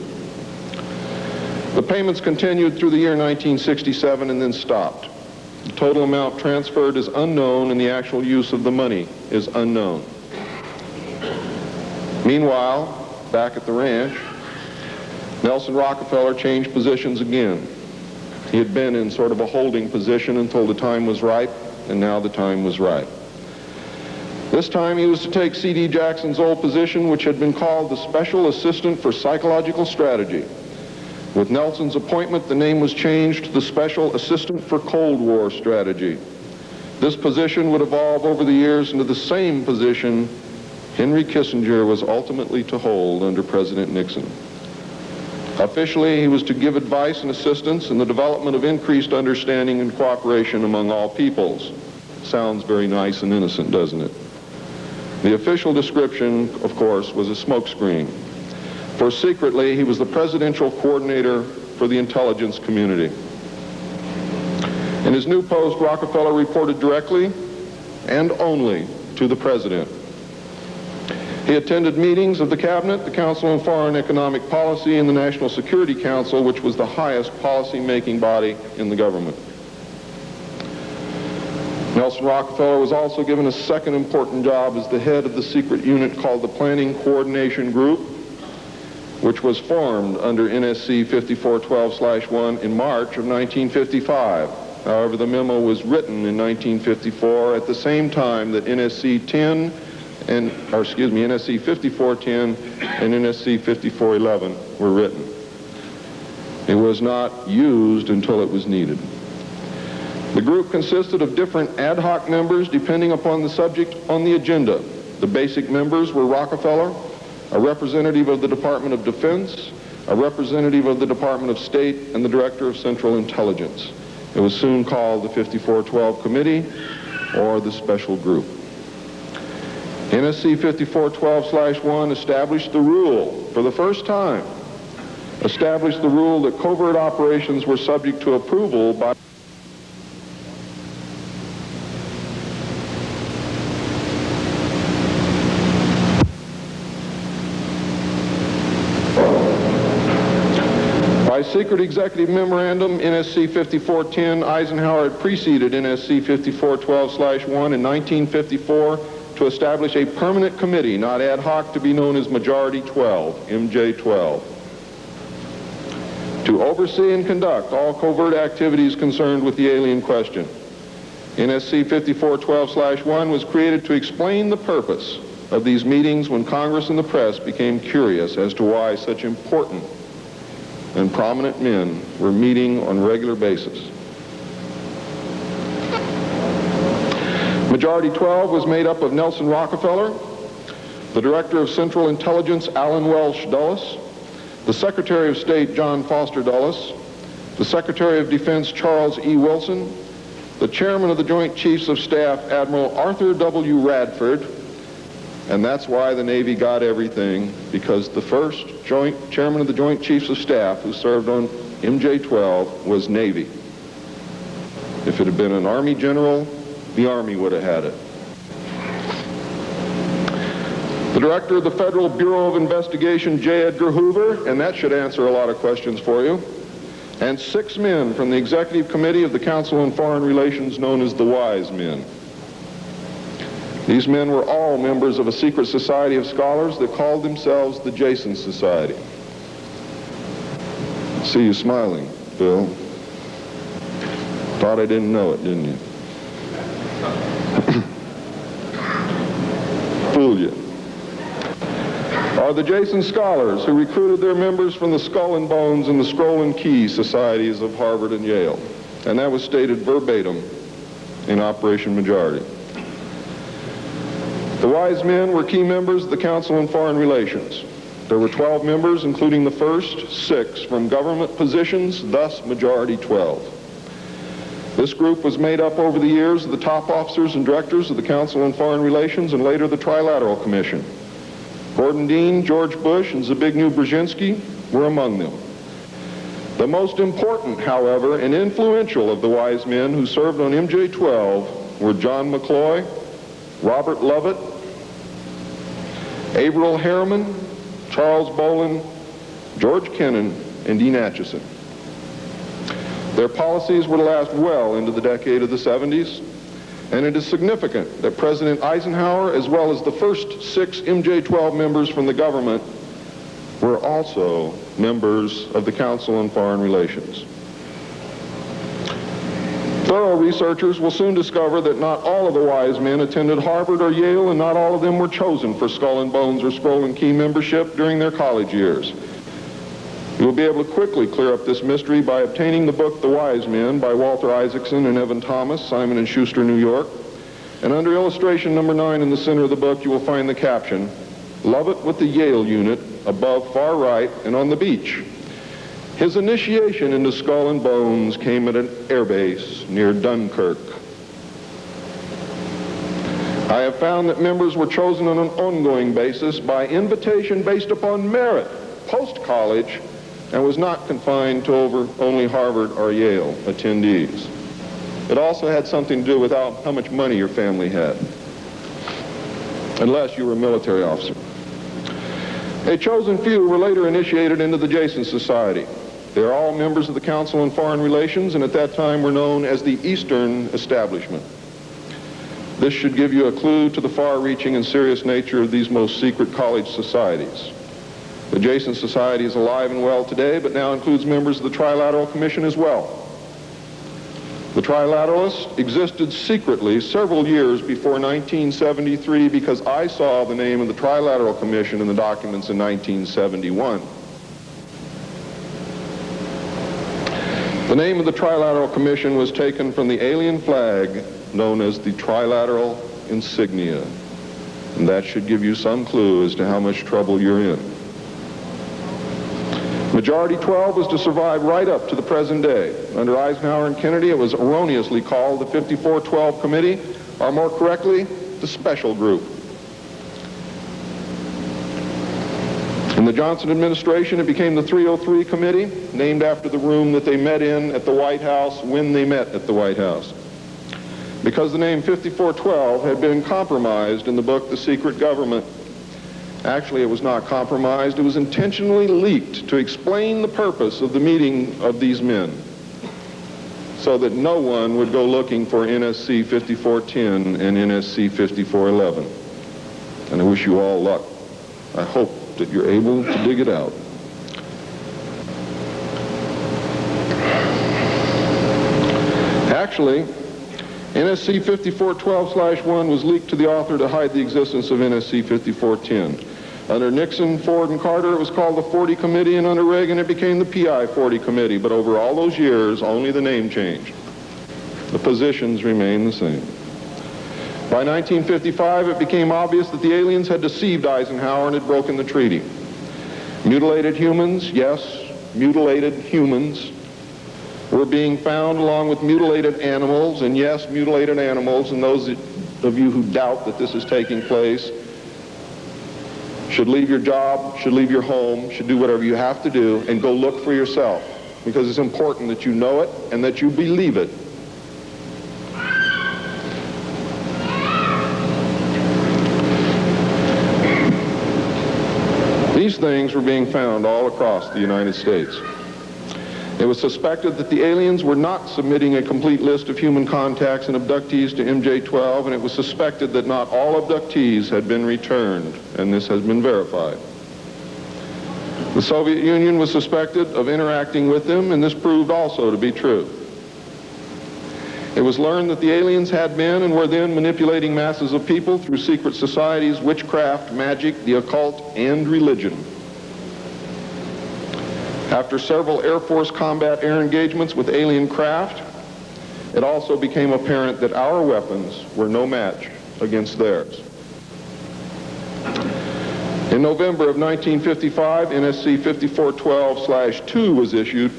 The payments continued through the year 1967 and then stopped. The total amount transferred is unknown and the actual use of the money is unknown. Meanwhile, back at the ranch, Nelson Rockefeller changed positions again. He had been in sort of a holding position until the time was ripe, and now the time was right. This time he was to take C.D. Jackson's old position, which had been called the Special Assistant for Psychological Strategy. With Nelson's appointment, the name was changed to the Special Assistant for Cold War Strategy. This position would evolve over the years into the same position Henry Kissinger was ultimately to hold under President Nixon. Officially, he was to give advice and assistance in the development of increased understanding and cooperation among all peoples. Sounds very nice and innocent, doesn't it? The official description, of course, was a smokescreen. For secretly, he was the presidential coordinator for the intelligence community. In his new post, Rockefeller reported directly and only to the president. He attended meetings of the Cabinet, the Council on Foreign Economic Policy, and the National Security Council, which was the highest policy-making body in the government. Nelson Rockefeller was also given a second important job as the head of the secret unit called the Planning Coordination Group, which was formed under NSC 5412/1 in March of 1955. However, the memo was written in 1954 at the same time that NSC 5410 and NSC 5411 were written. It was not used until it was needed. The group consisted of different ad hoc members depending upon the subject on the agenda. The basic members were Rockefeller, a representative of the Department of Defense, a representative of the Department of State, and the Director of Central Intelligence. It was soon called the 5412 Committee or the Special Group. NSC 5412/1 established the rule, for the first time, established the rule that covert operations were subject to approval by secret executive memorandum, NSC 5410. Eisenhower had preceded NSC 5412/1 in 1954 to establish a permanent committee, not ad hoc, to be known as Majority 12, MJ12, to oversee and conduct all covert activities concerned with the alien question. NSC 5412/1 was created to explain the purpose of these meetings when Congress and the press became curious as to why such important and prominent men were meeting on a regular basis. Majority 12 was made up of Nelson Rockefeller, the Director of Central Intelligence, Allen Welsh Dulles, the Secretary of State, John Foster Dulles, the Secretary of Defense, Charles E. Wilson, the Chairman of the Joint Chiefs of Staff, Admiral Arthur W. Radford, and that's why the Navy got everything, because the first Chairman of the Joint Chiefs of Staff who served on MJ-12 was Navy. If it had been an Army general, the Army would have had it. The Director of the Federal Bureau of Investigation, J. Edgar Hoover, and that should answer a lot of questions for you, and 6 men from the Executive Committee of the Council on Foreign Relations known as the Wise Men. These men were all members of a secret society of scholars that called themselves the Jason Society. I see you smiling, Bill. Thought I didn't know it, didn't you? Fool you. Are the Jason Scholars who recruited their members from the Skull and Bones and the Scroll and Key societies of Harvard and Yale. And that was stated verbatim in Operation Majority. The Wise Men were key members of the Council on Foreign Relations. There were 12 members, including the first 6 from government positions, thus Majority 12. This group was made up over the years of the top officers and directors of the Council on Foreign Relations and later the Trilateral Commission. Gordon Dean, George Bush, and Zbigniew Brzezinski were among them. The most important, however, and influential of the Wise Men who served on MJ-12 were John McCloy, Robert Lovett, Averill Harriman, Charles Bolin, George Kennan, and Dean Acheson. Their policies were to last well into the decade of the 70s, and it is significant that President Eisenhower, as well as the first 6 MJ-12 members from the government, were also members of the Council on Foreign Relations. Thorough researchers will soon discover that not all of the Wise Men attended Harvard or Yale, and not all of them were chosen for Skull and Bones or Scroll and Key membership during their college years. You will be able to quickly clear up this mystery by obtaining the book The Wise Men by Walter Isaacson and Evan Thomas, Simon & Schuster, New York. And under illustration number 9 in the center of the book, you will find the caption, "Lovett with the Yale unit, above far right and on the beach." His initiation into Skull and Bones came at an airbase near Dunkirk. I have found that members were chosen on an ongoing basis by invitation based upon merit, post-college, and was not confined to only Harvard or Yale attendees. It also had something to do with how much money your family had, unless you were a military officer. A chosen few were later initiated into the Jason Society. They are all members of the Council on Foreign Relations, and at that time were known as the Eastern Establishment. This should give you a clue to the far-reaching and serious nature of these most secret college societies. The Jason Society is alive and well today, but now includes members of the Trilateral Commission as well. The Trilateralists existed secretly several years before 1973 because I saw the name of the Trilateral Commission in the documents in 1971. The name of the Trilateral Commission was taken from the alien flag known as the Trilateral Insignia, and that should give you some clue as to how much trouble you're in. Majority 12 was to survive right up to the present day. Under Eisenhower and Kennedy, it was erroneously called the 5412 Committee, or more correctly, the Special Group. In the Johnson administration, it became the 303 Committee, named after the room that they met in at the White House when they met at the White House. Because the name 5412 had been compromised in the book The Secret Government. Actually, it was not compromised. It was intentionally leaked to explain the purpose of the meeting of these men so that no one would go looking for NSC 5410 and NSC 5411. And I wish you all luck. I hope that you're able to dig it out. Actually, NSC 5412/1 was leaked to the author to hide the existence of NSC 5410. Under Nixon, Ford, and Carter, it was called the 40 Committee, and under Reagan, it became the PI 40 Committee. But over all those years, only the name changed. The positions remained the same. By 1955, it became obvious that the aliens had deceived Eisenhower and had broken the treaty. Mutilated humans, yes, mutilated humans, were being found along with mutilated animals, and yes, mutilated animals, and those of you who doubt that this is taking place should leave your job, should leave your home, should do whatever you have to do, and go look for yourself, because it's important that you know it and that you believe it. These things were being found all across the United States. It was suspected that the aliens were not submitting a complete list of human contacts and abductees to MJ-12, and it was suspected that not all abductees had been returned, and this has been verified. The Soviet Union was suspected of interacting with them, and this proved also to be true. It was learned that the aliens had been and were then manipulating masses of people through secret societies, witchcraft, magic, the occult, and religion. After several Air Force combat air engagements with alien craft, it also became apparent that our weapons were no match against theirs. In November of 1955, NSC 5412/2 was issued,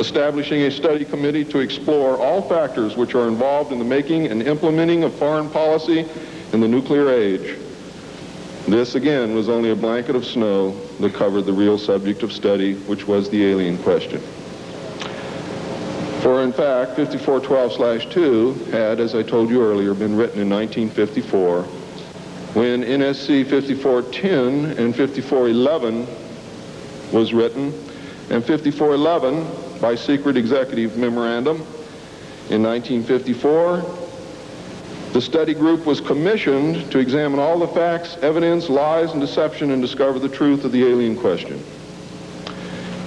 establishing a study committee to explore all factors which are involved in the making and implementing of foreign policy in the nuclear age. This, again, was only a blanket of snow that covered the real subject of study, which was the alien question. For, in fact, 5412/2 had, as I told you earlier, been written in 1954, when NSC 5410 and 5411 was written, and 5411, by secret executive memorandum, in 1954, the study group was commissioned to examine all the facts, evidence, lies, and deception and discover the truth of the alien question.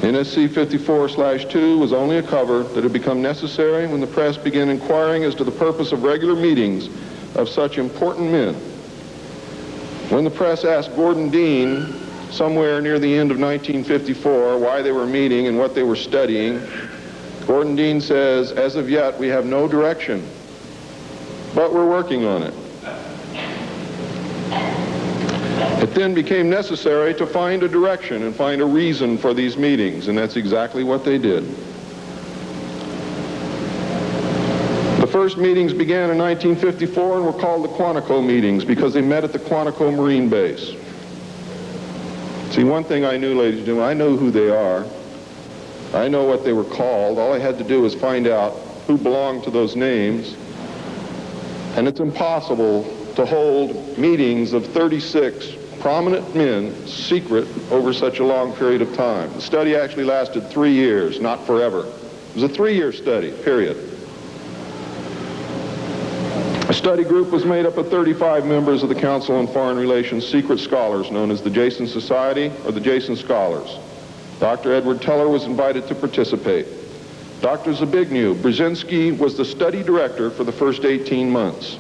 NSC 54/2 was only a cover that had become necessary when the press began inquiring as to the purpose of regular meetings of such important men. When the press asked Gordon Dean, somewhere near the end of 1954, why they were meeting and what they were studying, Gordon Dean says, "As of yet, we have no direction, but we're working on it." It then became necessary to find a direction and find a reason for these meetings, and that's exactly what they did. The first meetings began in 1954 and were called the Quantico meetings because they met at the Quantico Marine Base. See, one thing I knew, ladies and gentlemen, I know who they are. I know what they were called. All I had to do was find out who belonged to those names. And it's impossible to hold meetings of 36 prominent men secret over such a long period of time. The study actually lasted 3 years, not forever. It was a 3-year study, period. A study group was made up of 35 members of the Council on Foreign Relations secret scholars known as the Jason Society or the Jason Scholars. Dr. Edward Teller was invited to participate. Dr. Zbigniew Brzezinski was the study director for the first 18 months.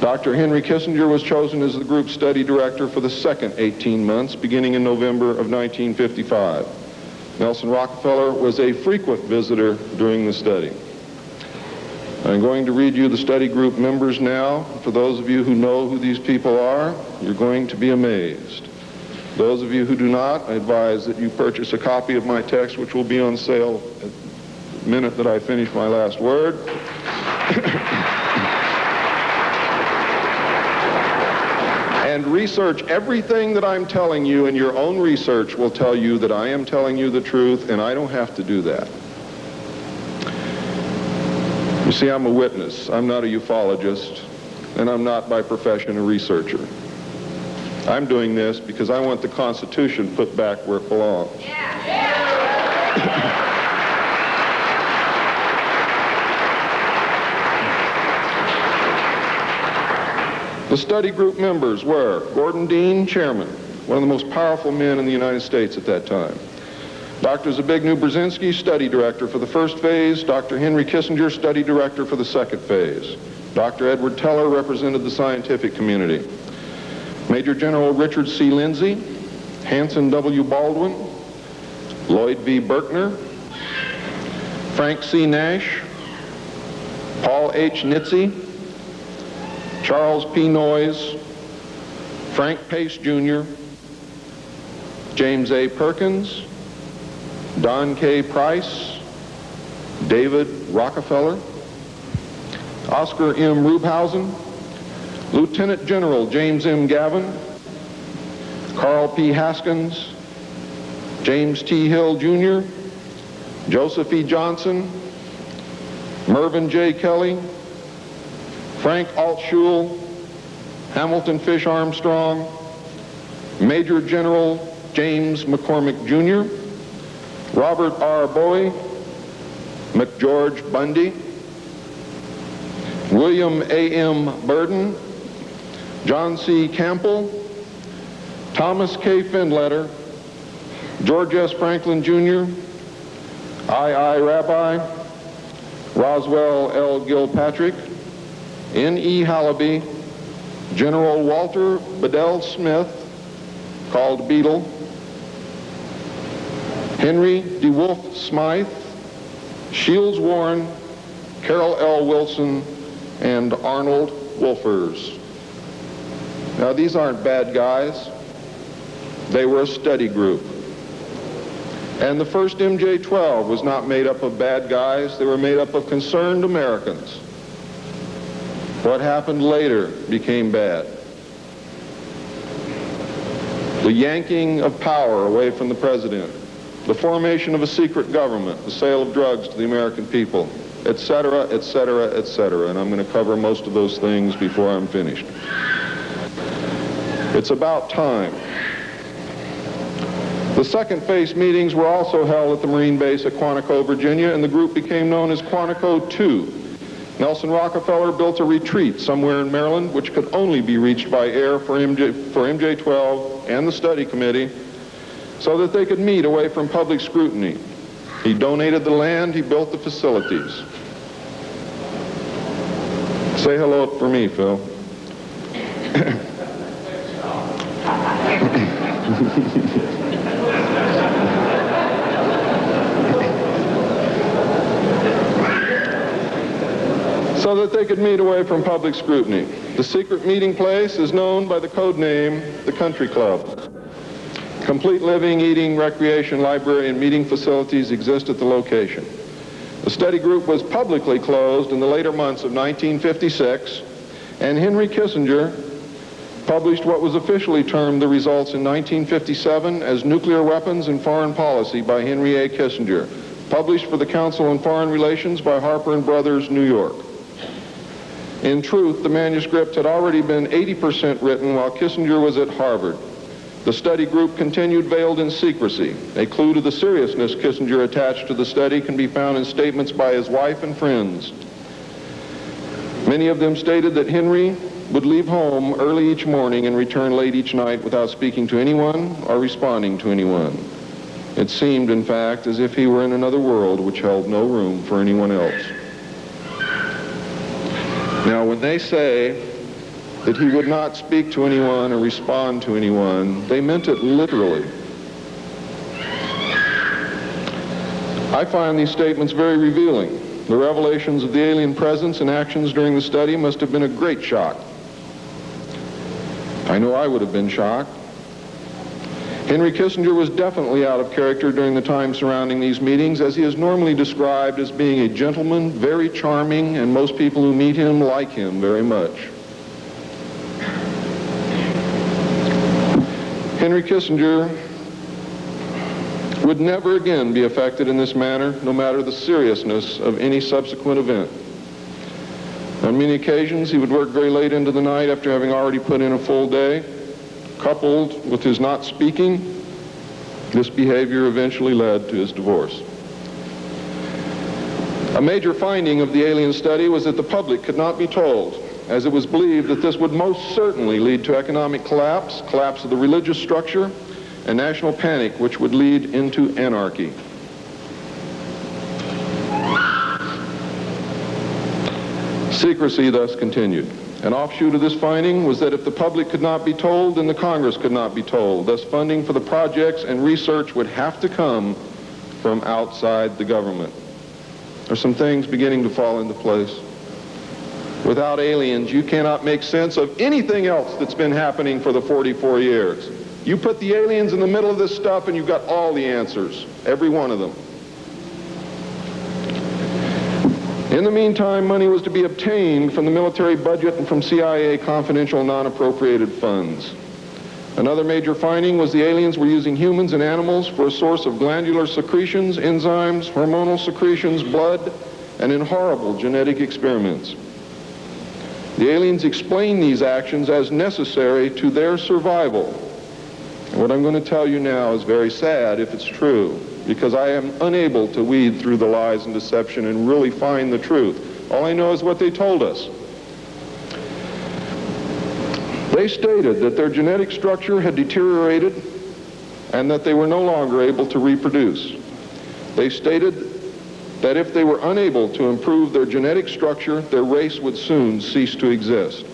Dr. Henry Kissinger was chosen as the group study director for the second 18 months, beginning in November of 1955. Nelson Rockefeller was a frequent visitor during the study. I'm going to read you the study group members now. For those of you who know who these people are, you're going to be amazed. Those of you who do not, I advise that you purchase a copy of my text, which will be on sale at the minute that I finish my last word. And research everything that I'm telling you, and your own research will tell you that I am telling you the truth, and I don't have to do that. You see, I'm a witness. I'm not a ufologist, and I'm not by profession a researcher. I'm doing this because I want the Constitution put back where it belongs. The study group members were Gordon Dean, chairman, one of the most powerful men in the United States at that time. Dr. Zbigniew Brzezinski, study director for the first phase. Dr. Henry Kissinger, study director for the second phase. Dr. Edward Teller represented the scientific community. Major General Richard C. Lindsay, Hanson W. Baldwin, Lloyd V. Berkner, Frank C. Nash, Paul H. Nitze, Charles P. Noyes, Frank Pace Jr., James A. Perkins, Don K. Price, David Rockefeller, Oscar M. Rubhausen, Lieutenant General James M. Gavin, Carl P. Haskins, James T. Hill Jr., Joseph E. Johnson, Mervyn J. Kelly, Frank Altschul, Hamilton Fish Armstrong, Major General James McCormick Jr., Robert R. Bowie, McGeorge Bundy, William A. M. Burden, John C. Campbell, Thomas K. Findletter, George S. Franklin Jr., I. Rabbi, Roswell L. Gilpatrick, N.E. Hallaby, General Walter Bedell Smith, called Beetle, Henry DeWolf Smythe, Shields Warren, Carol L. Wilson, and Arnold Wolfers. Now, these aren't bad guys. They were a study group. And the first MJ-12 was not made up of bad guys. They were made up of concerned Americans. What happened later became bad. The yanking of power away from the president, the formation of a secret government, the sale of drugs to the American people, etc., etc., etc. And I'm going to cover most of those things before I'm finished. It's about time. The second phase meetings were also held at the Marine Base at Quantico, Virginia, and the group became known as Quantico II. Nelson Rockefeller built a retreat somewhere in Maryland, which could only be reached by air for MJ-12 and the study committee, so that they could meet away from public scrutiny. He donated the land, he built the facilities. Say hello for me, Phil. so that they could meet away from public scrutiny. The secret meeting place is known by the code name, the Country Club. Complete living, eating, recreation, library, and meeting facilities exist at the location. The study group was publicly closed in the later months of 1956, and Henry Kissinger published what was officially termed the results in 1957 as Nuclear Weapons and Foreign Policy by Henry A. Kissinger, published for the Council on Foreign Relations by Harper and Brothers, New York. In truth, the manuscript had already been 80% written while Kissinger was at Harvard. The study group continued veiled in secrecy. A clue to the seriousness Kissinger attached to the study can be found in statements by his wife and friends. Many of them stated that Henry would leave home early each morning and return late each night without speaking to anyone or responding to anyone. It seemed, in fact, as if he were in another world which held no room for anyone else. Now, when they say that he would not speak to anyone or respond to anyone, they meant it literally. I find these statements very revealing. The revelations of the alien presence and actions during the study must have been a great shock. I know I would have been shocked. Henry Kissinger was definitely out of character during the time surrounding these meetings, as he is normally described as being a gentleman, very charming, and most people who meet him like him very much. Henry Kissinger would never again be affected in this manner, no matter the seriousness of any subsequent event. On many occasions, he would work very late into the night after having already put in a full day. Coupled with his not speaking, this behavior eventually led to his divorce. A major finding of the alien study was that the public could not be told, as it was believed that this would most certainly lead to economic collapse of the religious structure, and national panic, which would lead into anarchy. Secrecy thus continued. An offshoot of this finding was that if the public could not be told, then the Congress could not be told. Thus, funding for the projects and research would have to come from outside the government. There's some things beginning to fall into place. Without aliens, you cannot make sense of anything else that's been happening for the 44 years. You put the aliens in the middle of this stuff and you've got all the answers, every one of them. In the meantime, money was to be obtained from the military budget and from CIA confidential non-appropriated funds. Another major finding was the aliens were using humans and animals for a source of glandular secretions, enzymes, hormonal secretions, blood, and in horrible genetic experiments. The aliens explain these actions as necessary to their survival. And what I'm going to tell you now is very sad if it's true, because I am unable to weed through the lies and deception and really find the truth. All I know is what they told us. They stated that their genetic structure had deteriorated and that they were no longer able to reproduce. They stated that if they were unable to improve their genetic structure, their race would soon cease to exist.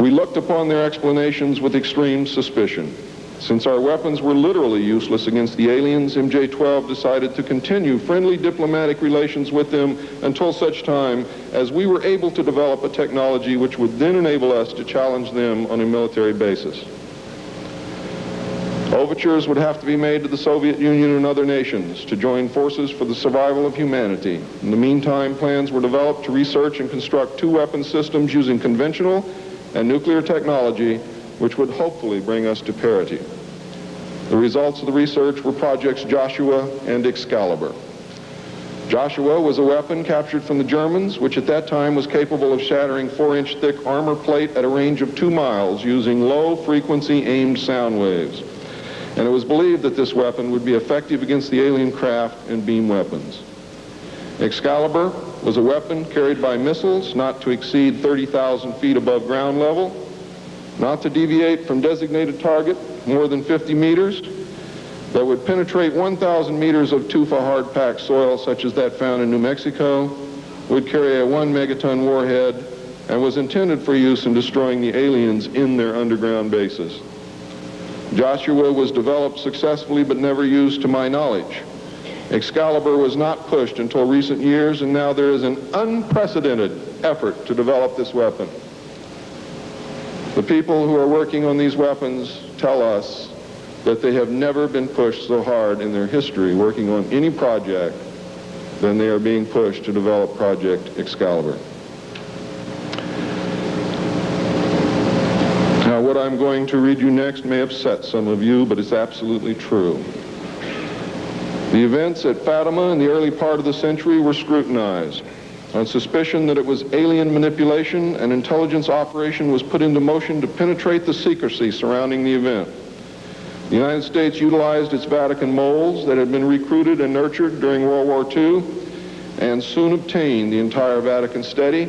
We looked upon their explanations with extreme suspicion. Since our weapons were literally useless against the aliens, MJ-12 decided to continue friendly diplomatic relations with them until such time as we were able to develop a technology which would then enable us to challenge them on a military basis. Overtures would have to be made to the Soviet Union and other nations to join forces for the survival of humanity. In the meantime, plans were developed to research and construct two weapon systems using conventional and nuclear technology, which would hopefully bring us to parity. The results of the research were projects Joshua and Excalibur. Joshua was a weapon captured from the Germans, which at that time was capable of shattering 4-inch thick armor plate at a range of 2 miles using low-frequency aimed sound waves. And it was believed that this weapon would be effective against the alien craft and beam weapons. Excalibur was a weapon carried by missiles not to exceed 30,000 feet above ground level, not to deviate from designated target more than 50 meters, that would penetrate 1,000 meters of tufa hard-packed soil such as that found in New Mexico, would carry a 1 megaton warhead, and was intended for use in destroying the aliens in their underground bases. Joshua was developed successfully but never used to my knowledge. Excalibur was not pushed until recent years, and now there is an unprecedented effort to develop this weapon. The people who are working on these weapons tell us that they have never been pushed so hard in their history working on any project than they are being pushed to develop Project Excalibur. Now, what I'm going to read you next may upset some of you, but it's absolutely true. The events at Fatima in the early part of the century were scrutinized. On suspicion that it was alien manipulation, an intelligence operation was put into motion to penetrate the secrecy surrounding the event. The United States utilized its Vatican moles that had been recruited and nurtured during World War II and soon obtained the entire Vatican study,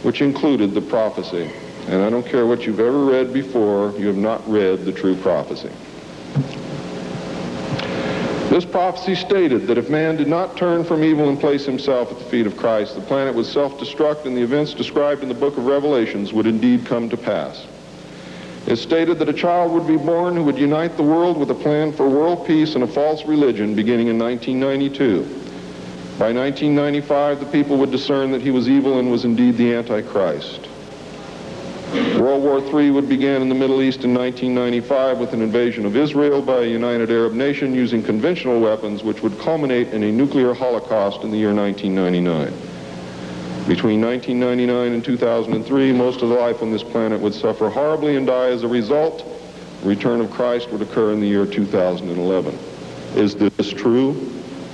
which included the prophecy. And I don't care what you've ever read before, you have not read the true prophecy. This prophecy stated that if man did not turn from evil and place himself at the feet of Christ, the planet would self-destruct and the events described in the book of Revelations would indeed come to pass. It stated that a child would be born who would unite the world with a plan for world peace and a false religion beginning in 1992. By 1995, the people would discern that he was evil and was indeed the Antichrist. World War III would begin in the Middle East in 1995 with an invasion of Israel by a united Arab nation using conventional weapons, which would culminate in a nuclear holocaust in the year 1999. Between 1999 and 2003, most of the life on this planet would suffer horribly and die as a result. The return of Christ would occur in the year 2011. Is this true?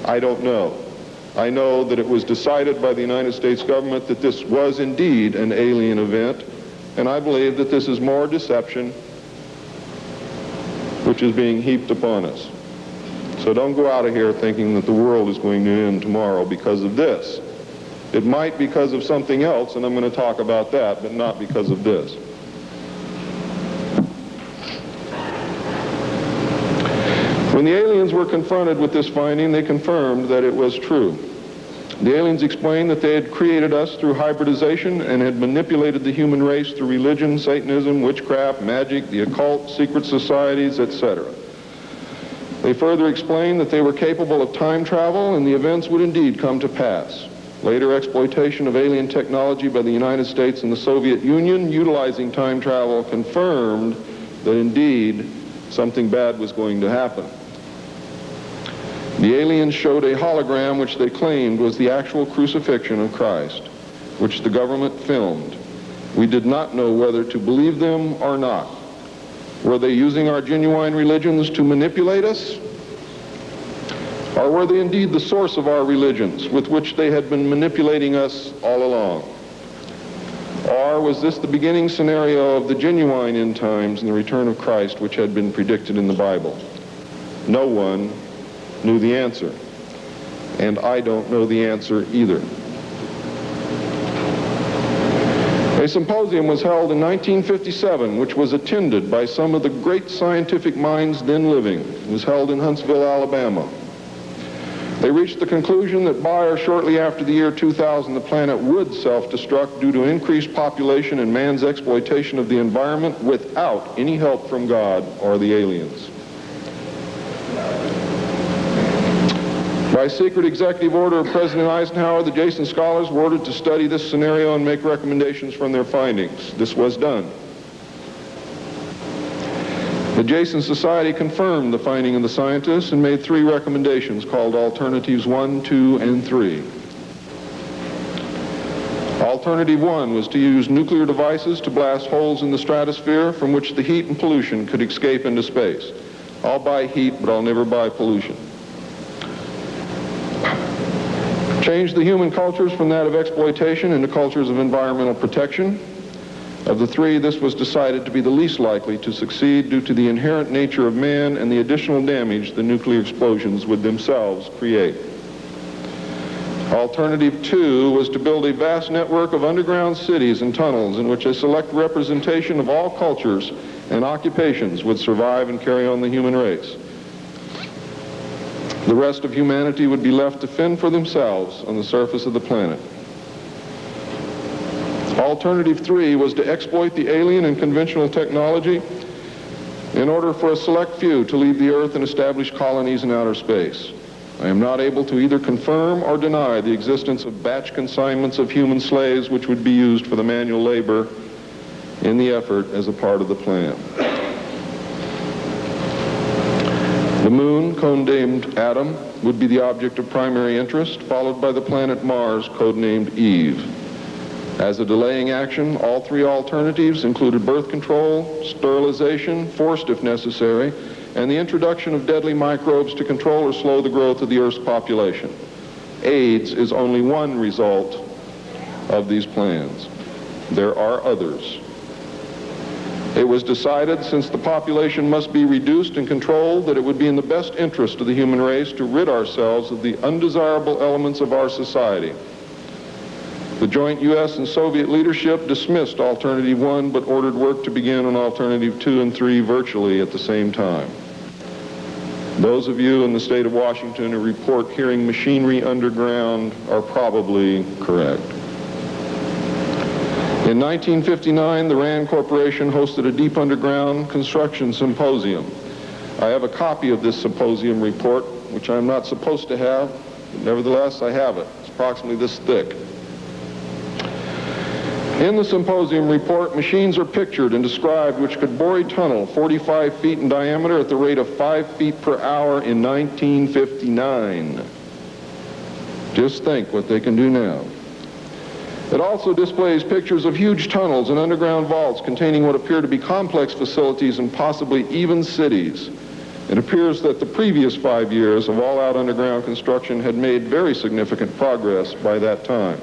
I don't know. I know that it was decided by the United States government that this was indeed an alien event, and I believe that this is more deception which is being heaped upon us. So don't go out of here thinking that the world is going to end tomorrow because of this. It might because of something else, and I'm going to talk about that, but not because of this. When the aliens were confronted with this finding, they confirmed that it was true. The aliens explained that they had created us through hybridization and had manipulated the human race through religion, Satanism, witchcraft, magic, the occult, secret societies, etc. They further explained that they were capable of time travel and the events would indeed come to pass. Later exploitation of alien technology by the United States and the Soviet Union utilizing time travel confirmed that indeed something bad was going to happen. The aliens showed a hologram which they claimed was the actual crucifixion of Christ, which the government filmed. We did not know whether to believe them or not. Were they using our genuine religions to manipulate us? Or were they indeed the source of our religions with which they had been manipulating us all along? Or was this the beginning scenario of the genuine end times and the return of Christ which had been predicted in the Bible? No one knew the answer, and I don't know the answer either. A symposium was held in 1957, which was attended by some of the great scientific minds then living. It was held in Huntsville, Alabama. They reached the conclusion that by or shortly after the year 2000, the planet would self-destruct due to increased population and man's exploitation of the environment without any help from God or the aliens. By secret executive order of President Eisenhower, the Jason scholars were ordered to study this scenario and make recommendations from their findings. This was done. The Jason Society confirmed the finding of the scientists and made 3 recommendations called Alternatives 1, 2, and 3. Alternative 1 was to use nuclear devices to blast holes in the stratosphere from which the heat and pollution could escape into space. I'll buy heat, but I'll never buy pollution. Change the human cultures from that of exploitation into cultures of environmental protection. Of the 3, this was decided to be the least likely to succeed due to the inherent nature of man and the additional damage the nuclear explosions would themselves create. Alternative 2 was to build a vast network of underground cities and tunnels in which a select representation of all cultures and occupations would survive and carry on the human race. The rest of humanity would be left to fend for themselves on the surface of the planet. Alternative 3 was to exploit the alien and conventional technology in order for a select few to leave the Earth and establish colonies in outer space. I am not able to either confirm or deny the existence of batch consignments of human slaves which would be used for the manual labor in the effort as a part of the plan. The moon, codenamed Adam, would be the object of primary interest, followed by the planet Mars, codenamed Eve. As a delaying action, all three alternatives included birth control, sterilization, forced if necessary, and the introduction of deadly microbes to control or slow the growth of the Earth's population. AIDS is only one result of these plans. There are others. It was decided, since the population must be reduced and controlled, that it would be in the best interest of the human race to rid ourselves of the undesirable elements of our society. The joint U.S. and Soviet leadership dismissed Alternative 1, but ordered work to begin on Alternative 2 and 3 virtually at the same time. Those of you in the state of Washington who report hearing machinery underground are probably correct. In 1959, the RAND Corporation hosted a deep underground construction symposium. I have a copy of this symposium report, which I'm not supposed to have, but nevertheless I have it. It's approximately this thick. In the symposium report, machines are pictured and described which could bore a tunnel 45 feet in diameter at the rate of 5 feet per hour in 1959. Just think what they can do now. It also displays pictures of huge tunnels and underground vaults containing what appear to be complex facilities and possibly even cities. It appears that the previous 5 years of all-out underground construction had made very significant progress by that time.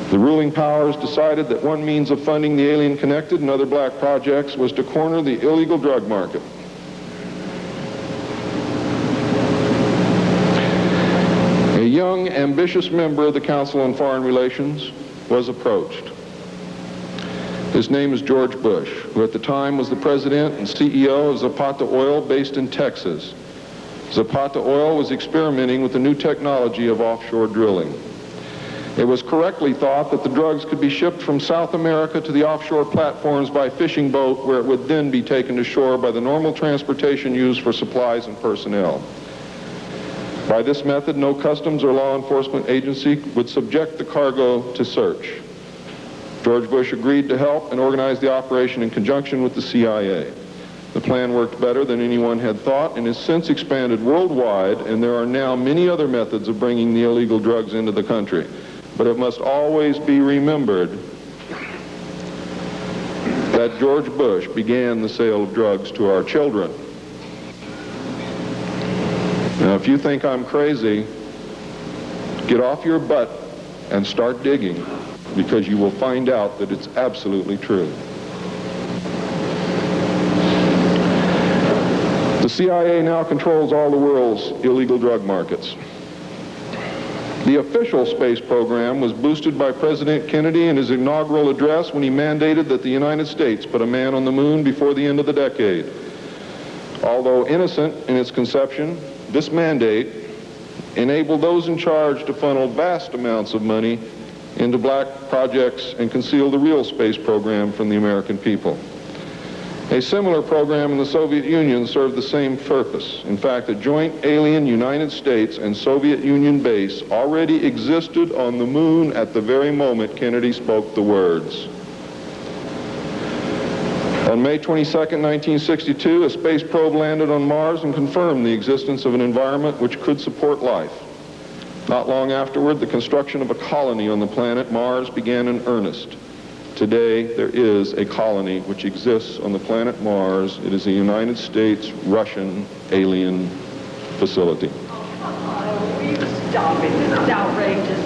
The ruling powers decided that one means of funding the alien-connected and other black projects was to corner the illegal drug market. A young, ambitious member of the Council on Foreign Relations was approached. His name is George Bush, who at the time was the president and CEO of Zapata Oil based in Texas. Zapata Oil was experimenting with the new technology of offshore drilling. It was correctly thought that the drugs could be shipped from South America to the offshore platforms by fishing boat, where it would then be taken to shore by the normal transportation used for supplies and personnel. By this method, no customs or law enforcement agency would subject the cargo to search. George Bush agreed to help and organize the operation in conjunction with the CIA. The plan worked better than anyone had thought and has since expanded worldwide, and there are now many other methods of bringing the illegal drugs into the country. But it must always be remembered that George Bush began the sale of drugs to our children. Now, if you think I'm crazy, get off your butt and start digging, because you will find out that it's absolutely true. The CIA now controls all the world's illegal drug markets. The official space program was boosted by President Kennedy in his inaugural address when he mandated that the United States put a man on the moon before the end of the decade. Although innocent in its conception, this mandate enabled those in charge to funnel vast amounts of money into black projects and conceal the real space program from the American people. A similar program in the Soviet Union served the same purpose. In fact, a joint alien United States and Soviet Union base already existed on the moon at the very moment Kennedy spoke the words. On May 22, 1962, a space probe landed on Mars and confirmed the existence of an environment which could support life. Not long afterward, the construction of a colony on the planet Mars began in earnest. Today, there is a colony which exists on the planet Mars. It is a United States-Russian alien facility. Stop it. This is outrageous.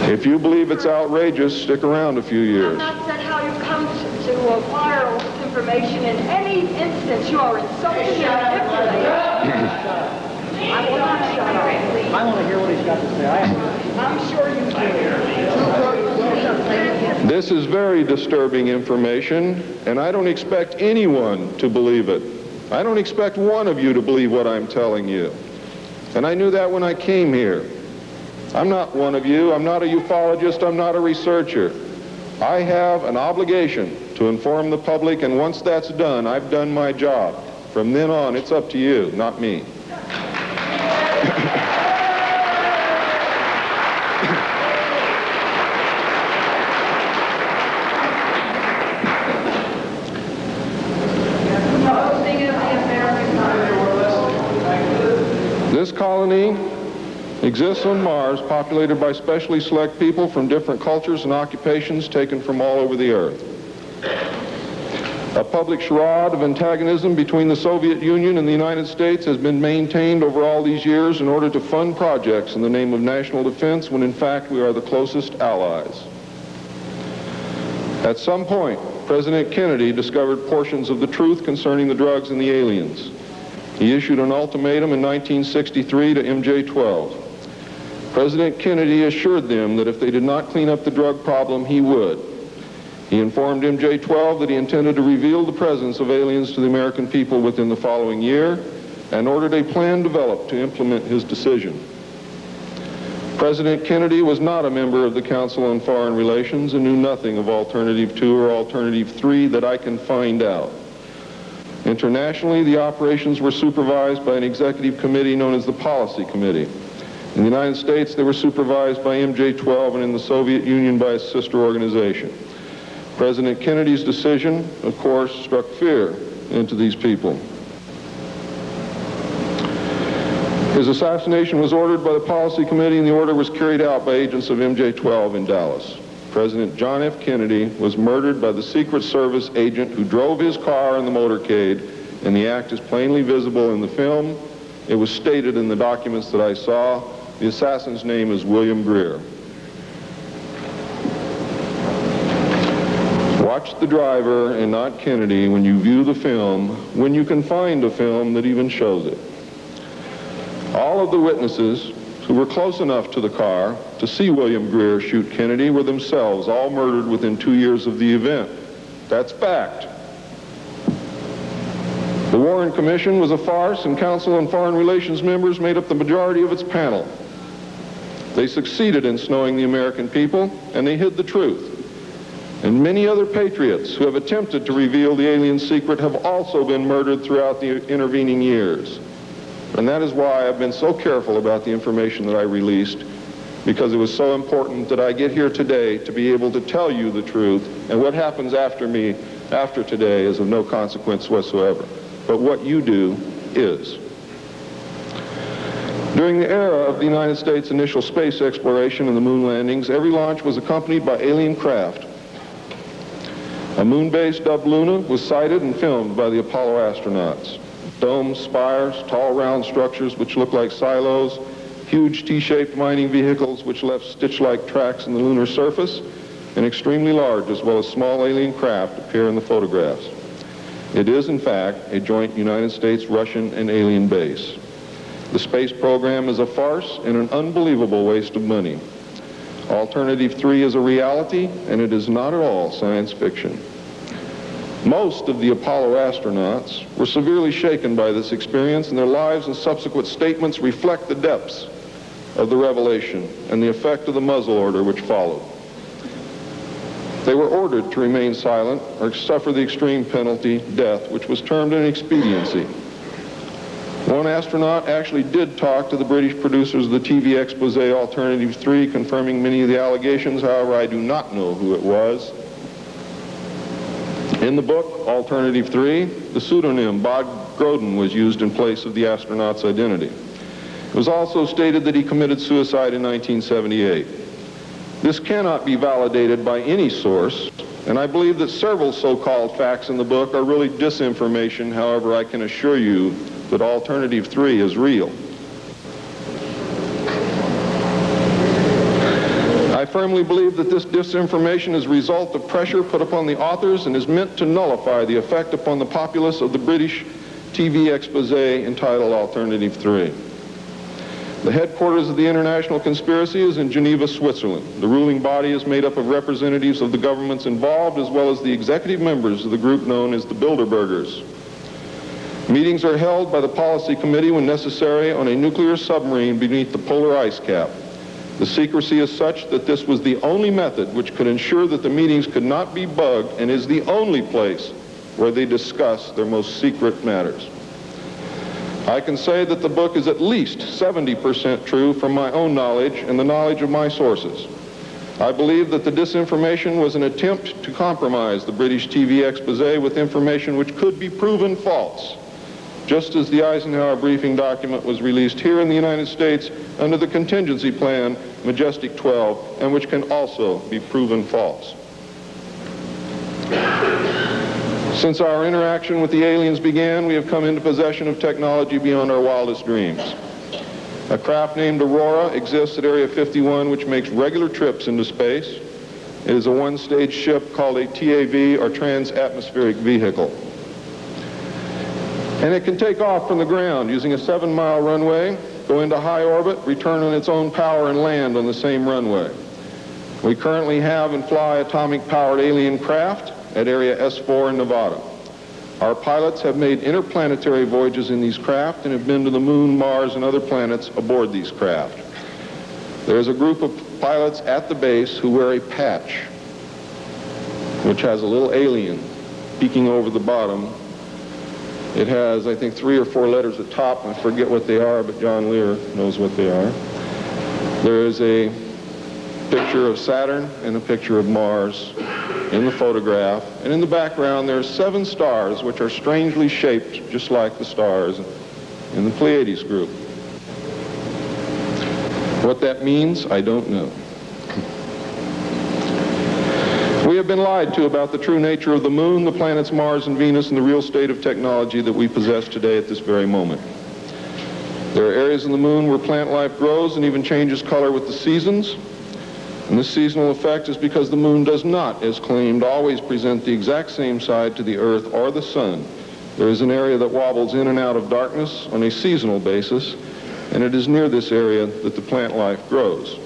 If you believe it's outrageous, stick around a few years. I'm not saying how you come to acquire all this information. In any instance, you are insulting and manipulating. I will not shut up. I want to hear what he's got to say. I'm sure you do. This is very disturbing information, and I don't expect anyone to believe it. I don't expect one of you to believe what I'm telling you. And I knew that when I came here. I'm not one of you. I'm not a ufologist. I'm not a researcher. I have an obligation to inform the public, and once that's done, I've done my job. From then on, it's up to you, not me. This colony exists on Mars, populated by specially select people from different cultures and occupations taken from all over the earth. A public charade of antagonism between the Soviet Union and the United States has been maintained over all these years in order to fund projects in the name of national defense, when in fact we are the closest allies. At some point, President Kennedy discovered portions of the truth concerning the drugs and the aliens. He issued an ultimatum in 1963 to MJ-12. President Kennedy assured them that if they did not clean up the drug problem, he would. He informed MJ-12 that he intended to reveal the presence of aliens to the American people within the following year, and ordered a plan developed to implement his decision. President Kennedy was not a member of the Council on Foreign Relations and knew nothing of Alternative 2 or Alternative 3 that I can find out. Internationally, the operations were supervised by an executive committee known as the Policy Committee. In the United States, they were supervised by MJ-12, and in the Soviet Union by a sister organization. President Kennedy's decision, of course, struck fear into these people. His assassination was ordered by the Policy Committee, and the order was carried out by agents of MJ-12 in Dallas. President John F. Kennedy was murdered by the Secret Service agent who drove his car in the motorcade, and the act is plainly visible in the film. It was stated in the documents that I saw. The assassin's name is William Greer. Watch the driver and not Kennedy when you view the film, when you can find a film that even shows it. All of the witnesses who were close enough to the car to see William Greer shoot Kennedy were themselves all murdered within 2 years of the event. That's fact. The Warren Commission was a farce, and Council on Foreign Relations members made up the majority of its panel. They succeeded in snowing the American people, and they hid the truth. And many other patriots who have attempted to reveal the alien secret have also been murdered throughout the intervening years. And that is why I've been so careful about the information that I released, because it was so important that I get here today to be able to tell you the truth, and what happens after me, after today, is of no consequence whatsoever. But what you do is. During the era of the United States' initial space exploration and the moon landings, every launch was accompanied by alien craft. A moon base dubbed Luna was sighted and filmed by the Apollo astronauts. Domes, spires, tall round structures which look like silos, huge T-shaped mining vehicles which left stitch-like tracks in the lunar surface, and extremely large as well as small alien craft appear in the photographs. It is, in fact, a joint United States, Russian, and alien base. The space program is a farce and an unbelievable waste of money. Alternative 3 is a reality, and it is not at all science fiction. Most of the Apollo astronauts were severely shaken by this experience, and their lives and subsequent statements reflect the depths of the revelation and the effect of the muzzle order which followed. They were ordered to remain silent or suffer the extreme penalty, death, which was termed an expediency. One astronaut actually did talk to the British producers of the TV expose Alternative 3, confirming many of the allegations. However, I do not know who it was. In the book, Alternative 3, the pseudonym Bob Groden was used in place of the astronaut's identity. It was also stated that he committed suicide in 1978. This cannot be validated by any source, and I believe that several so-called facts in the book are really disinformation. However, I can assure you that Alternative 3 is real. I firmly believe that this disinformation is a result of pressure put upon the authors and is meant to nullify the effect upon the populace of the British TV expose entitled Alternative 3. The headquarters of the international conspiracy is in Geneva, Switzerland. The ruling body is made up of representatives of the governments involved, as well as the executive members of the group known as the Bilderbergers. Meetings are held by the Policy Committee when necessary on a nuclear submarine beneath the polar ice cap. The secrecy is such that this was the only method which could ensure that the meetings could not be bugged, and is the only place where they discuss their most secret matters. I can say that the book is at least 70% true from my own knowledge and the knowledge of my sources. I believe that the disinformation was an attempt to compromise the British TV expose with information which could be proven false, just as the Eisenhower briefing document was released here in the United States under the contingency plan Majestic 12, and which can also be proven false. Since our interaction with the aliens began, we have come into possession of technology beyond our wildest dreams. A craft named Aurora exists at Area 51, which makes regular trips into space. It is a one-stage ship called a TAV, or Trans-Atmospheric Vehicle. And it can take off from the ground using a 7-mile runway, go into high orbit, return on its own power, and land on the same runway. We currently have and fly atomic-powered alien craft at Area S4 in Nevada. Our pilots have made interplanetary voyages in these craft and have been to the Moon, Mars, and other planets aboard these craft. There is a group of pilots at the base who wear a patch, which has a little alien peeking over the bottom. It has, I think, 3 or 4 letters at top. I forget what they are, but John Lear knows what they are. There is a picture of Saturn and a picture of Mars in the photograph, and in the background there are 7 stars which are strangely shaped just like the stars in the Pleiades group. What that means, I don't know. We have been lied to about the true nature of the Moon, the planets Mars and Venus, and the real state of technology that we possess today at this very moment. There are areas in the Moon where plant life grows and even changes color with the seasons. And this seasonal effect is because the Moon does not, as claimed, always present the exact same side to the Earth or the Sun. There is an area that wobbles in and out of darkness on a seasonal basis, and it is near this area that the plant life grows.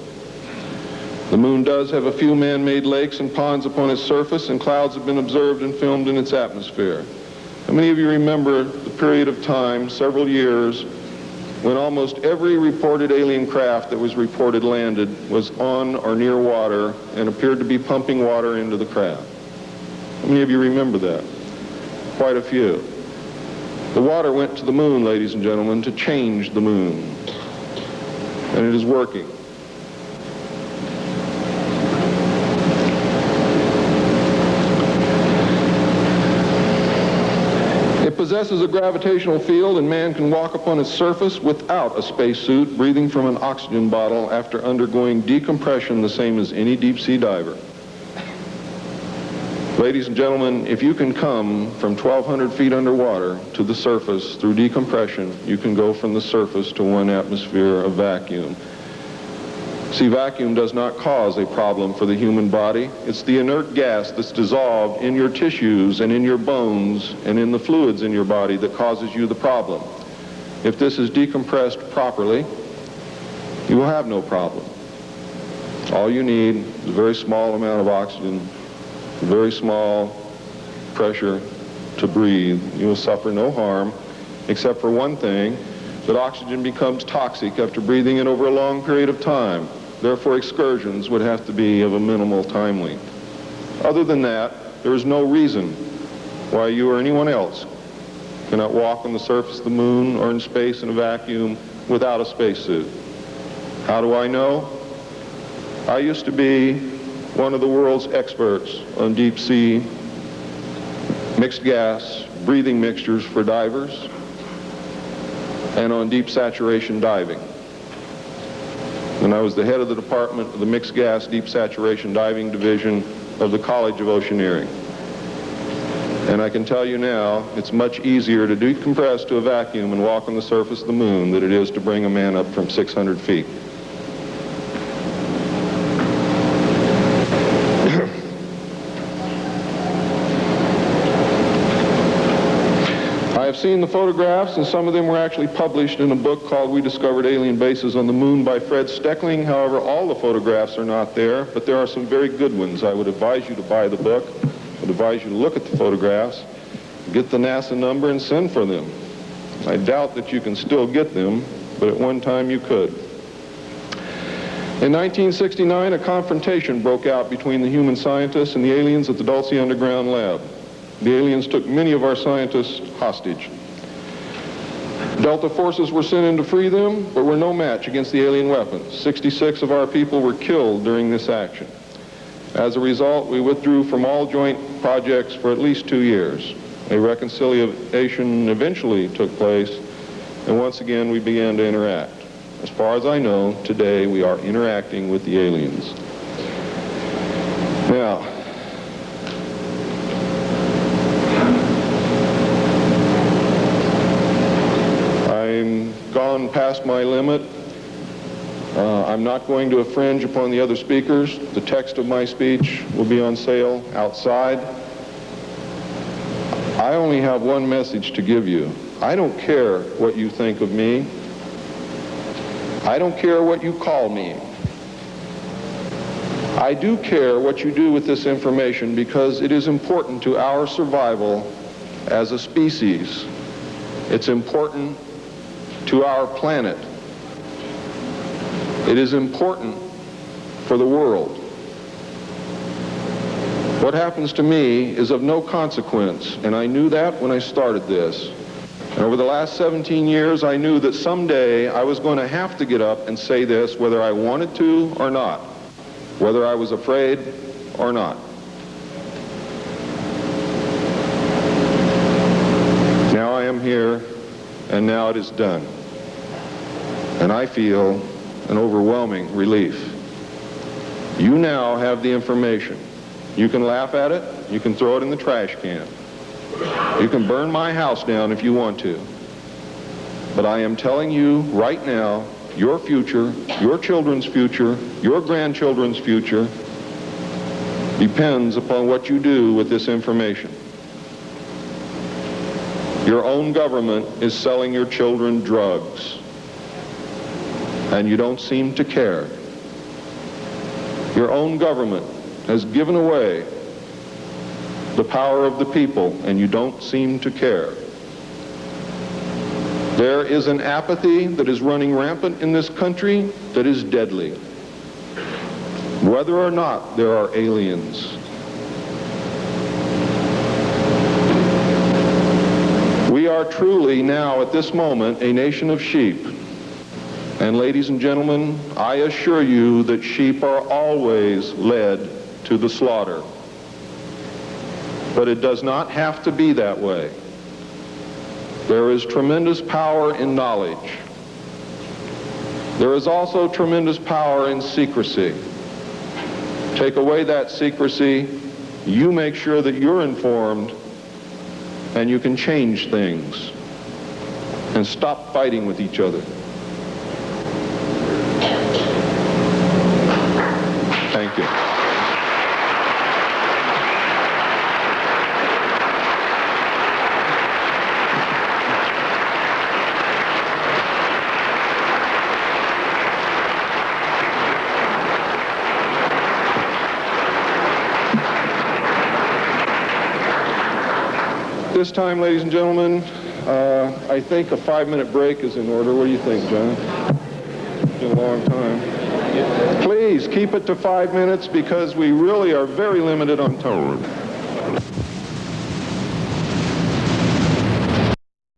The Moon does have a few man-made lakes and ponds upon its surface, and clouds have been observed and filmed in its atmosphere. How many of you remember the period of time, several years, when almost every reported alien craft that was reported landed was on or near water and appeared to be pumping water into the craft? How many of you remember that? Quite a few. The water went to the Moon, ladies and gentlemen, to change the Moon. And it is working. It possesses a gravitational field, and man can walk upon its surface without a spacesuit, breathing from an oxygen bottle after undergoing decompression the same as any deep-sea diver. Ladies and gentlemen, if you can come from 1,200 feet underwater to the surface through decompression, you can go from the surface to 1 atmosphere of vacuum. See, vacuum does not cause a problem for the human body. It's the inert gas that's dissolved in your tissues and in your bones and in the fluids in your body that causes you the problem. If this is decompressed properly, you will have no problem. All you need is a very small amount of oxygen, a very small pressure to breathe. You will suffer no harm, except for one thing, that oxygen becomes toxic after breathing it over a long period of time. Therefore, excursions would have to be of a minimal time length. Other than that, there is no reason why you or anyone else cannot walk on the surface of the Moon or in space in a vacuum without a spacesuit. How do I know? I used to be one of the world's experts on deep sea mixed gas breathing mixtures for divers and on deep saturation diving. And I was the head of the department of the Mixed Gas Deep Saturation Diving Division of the College of Oceaneering. And I can tell you now, it's much easier to decompress to a vacuum and walk on the surface of the Moon than it is to bring a man up from 600 feet. I've seen the photographs, and some of them were actually published in a book called We Discovered Alien Bases on the Moon by Fred Steckling. However, all the photographs are not there, but there are some very good ones. I would advise you to buy the book. I would advise you to look at the photographs, get the NASA number, and send for them. I doubt that you can still get them, but at one time you could. In 1969, a confrontation broke out between the human scientists and the aliens at the Dulce Underground Lab. The aliens took many of our scientists hostage. Delta forces were sent in to free them, but were no match against the alien weapons. 66 of our people were killed during this action. As a result, we withdrew from all joint projects for at least 2 years. A reconciliation eventually took place, and once again we began to interact. As far as I know, today we are interacting with the aliens. Now, I'm gone past my limit. I'm not going to infringe upon the other speakers. The text of my speech will be on sale outside. I only have one message to give you. I don't care what you think of me. I don't care what you call me. I do care what you do with this information because it is important to our survival as a species. It's important to our planet. It is important for the world. What happens to me is of no consequence, and I knew that when I started this. And over the last 17 years, I knew that someday I was going to have to get up and say this, whether I wanted to or not, whether I was afraid or not. Now I am here, and now it is done. And I feel an overwhelming relief. You now have the information. You can laugh at it, you can throw it in the trash can. You can burn my house down if you want to. But I am telling you right now, your future, your children's future, your grandchildren's future depends upon what you do with this information. Your own government is selling your children drugs, and you don't seem to care. Your own government has given away the power of the people, and you don't seem to care. There is an apathy that is running rampant in this country that is deadly. Whether or not there are aliens. We are truly now at this moment a nation of sheep. And ladies and gentlemen, I assure you that sheep are always led to the slaughter. But it does not have to be that way. There is tremendous power in knowledge. There is also tremendous power in secrecy. Take away that secrecy, you make sure that you're informed, and you can change things and stop fighting with each other. Thank you. This time, ladies and gentlemen, I think a 5-minute break is in order. What do you think, John? It's been a long time. Please keep it to 5 minutes because we really are very limited on time.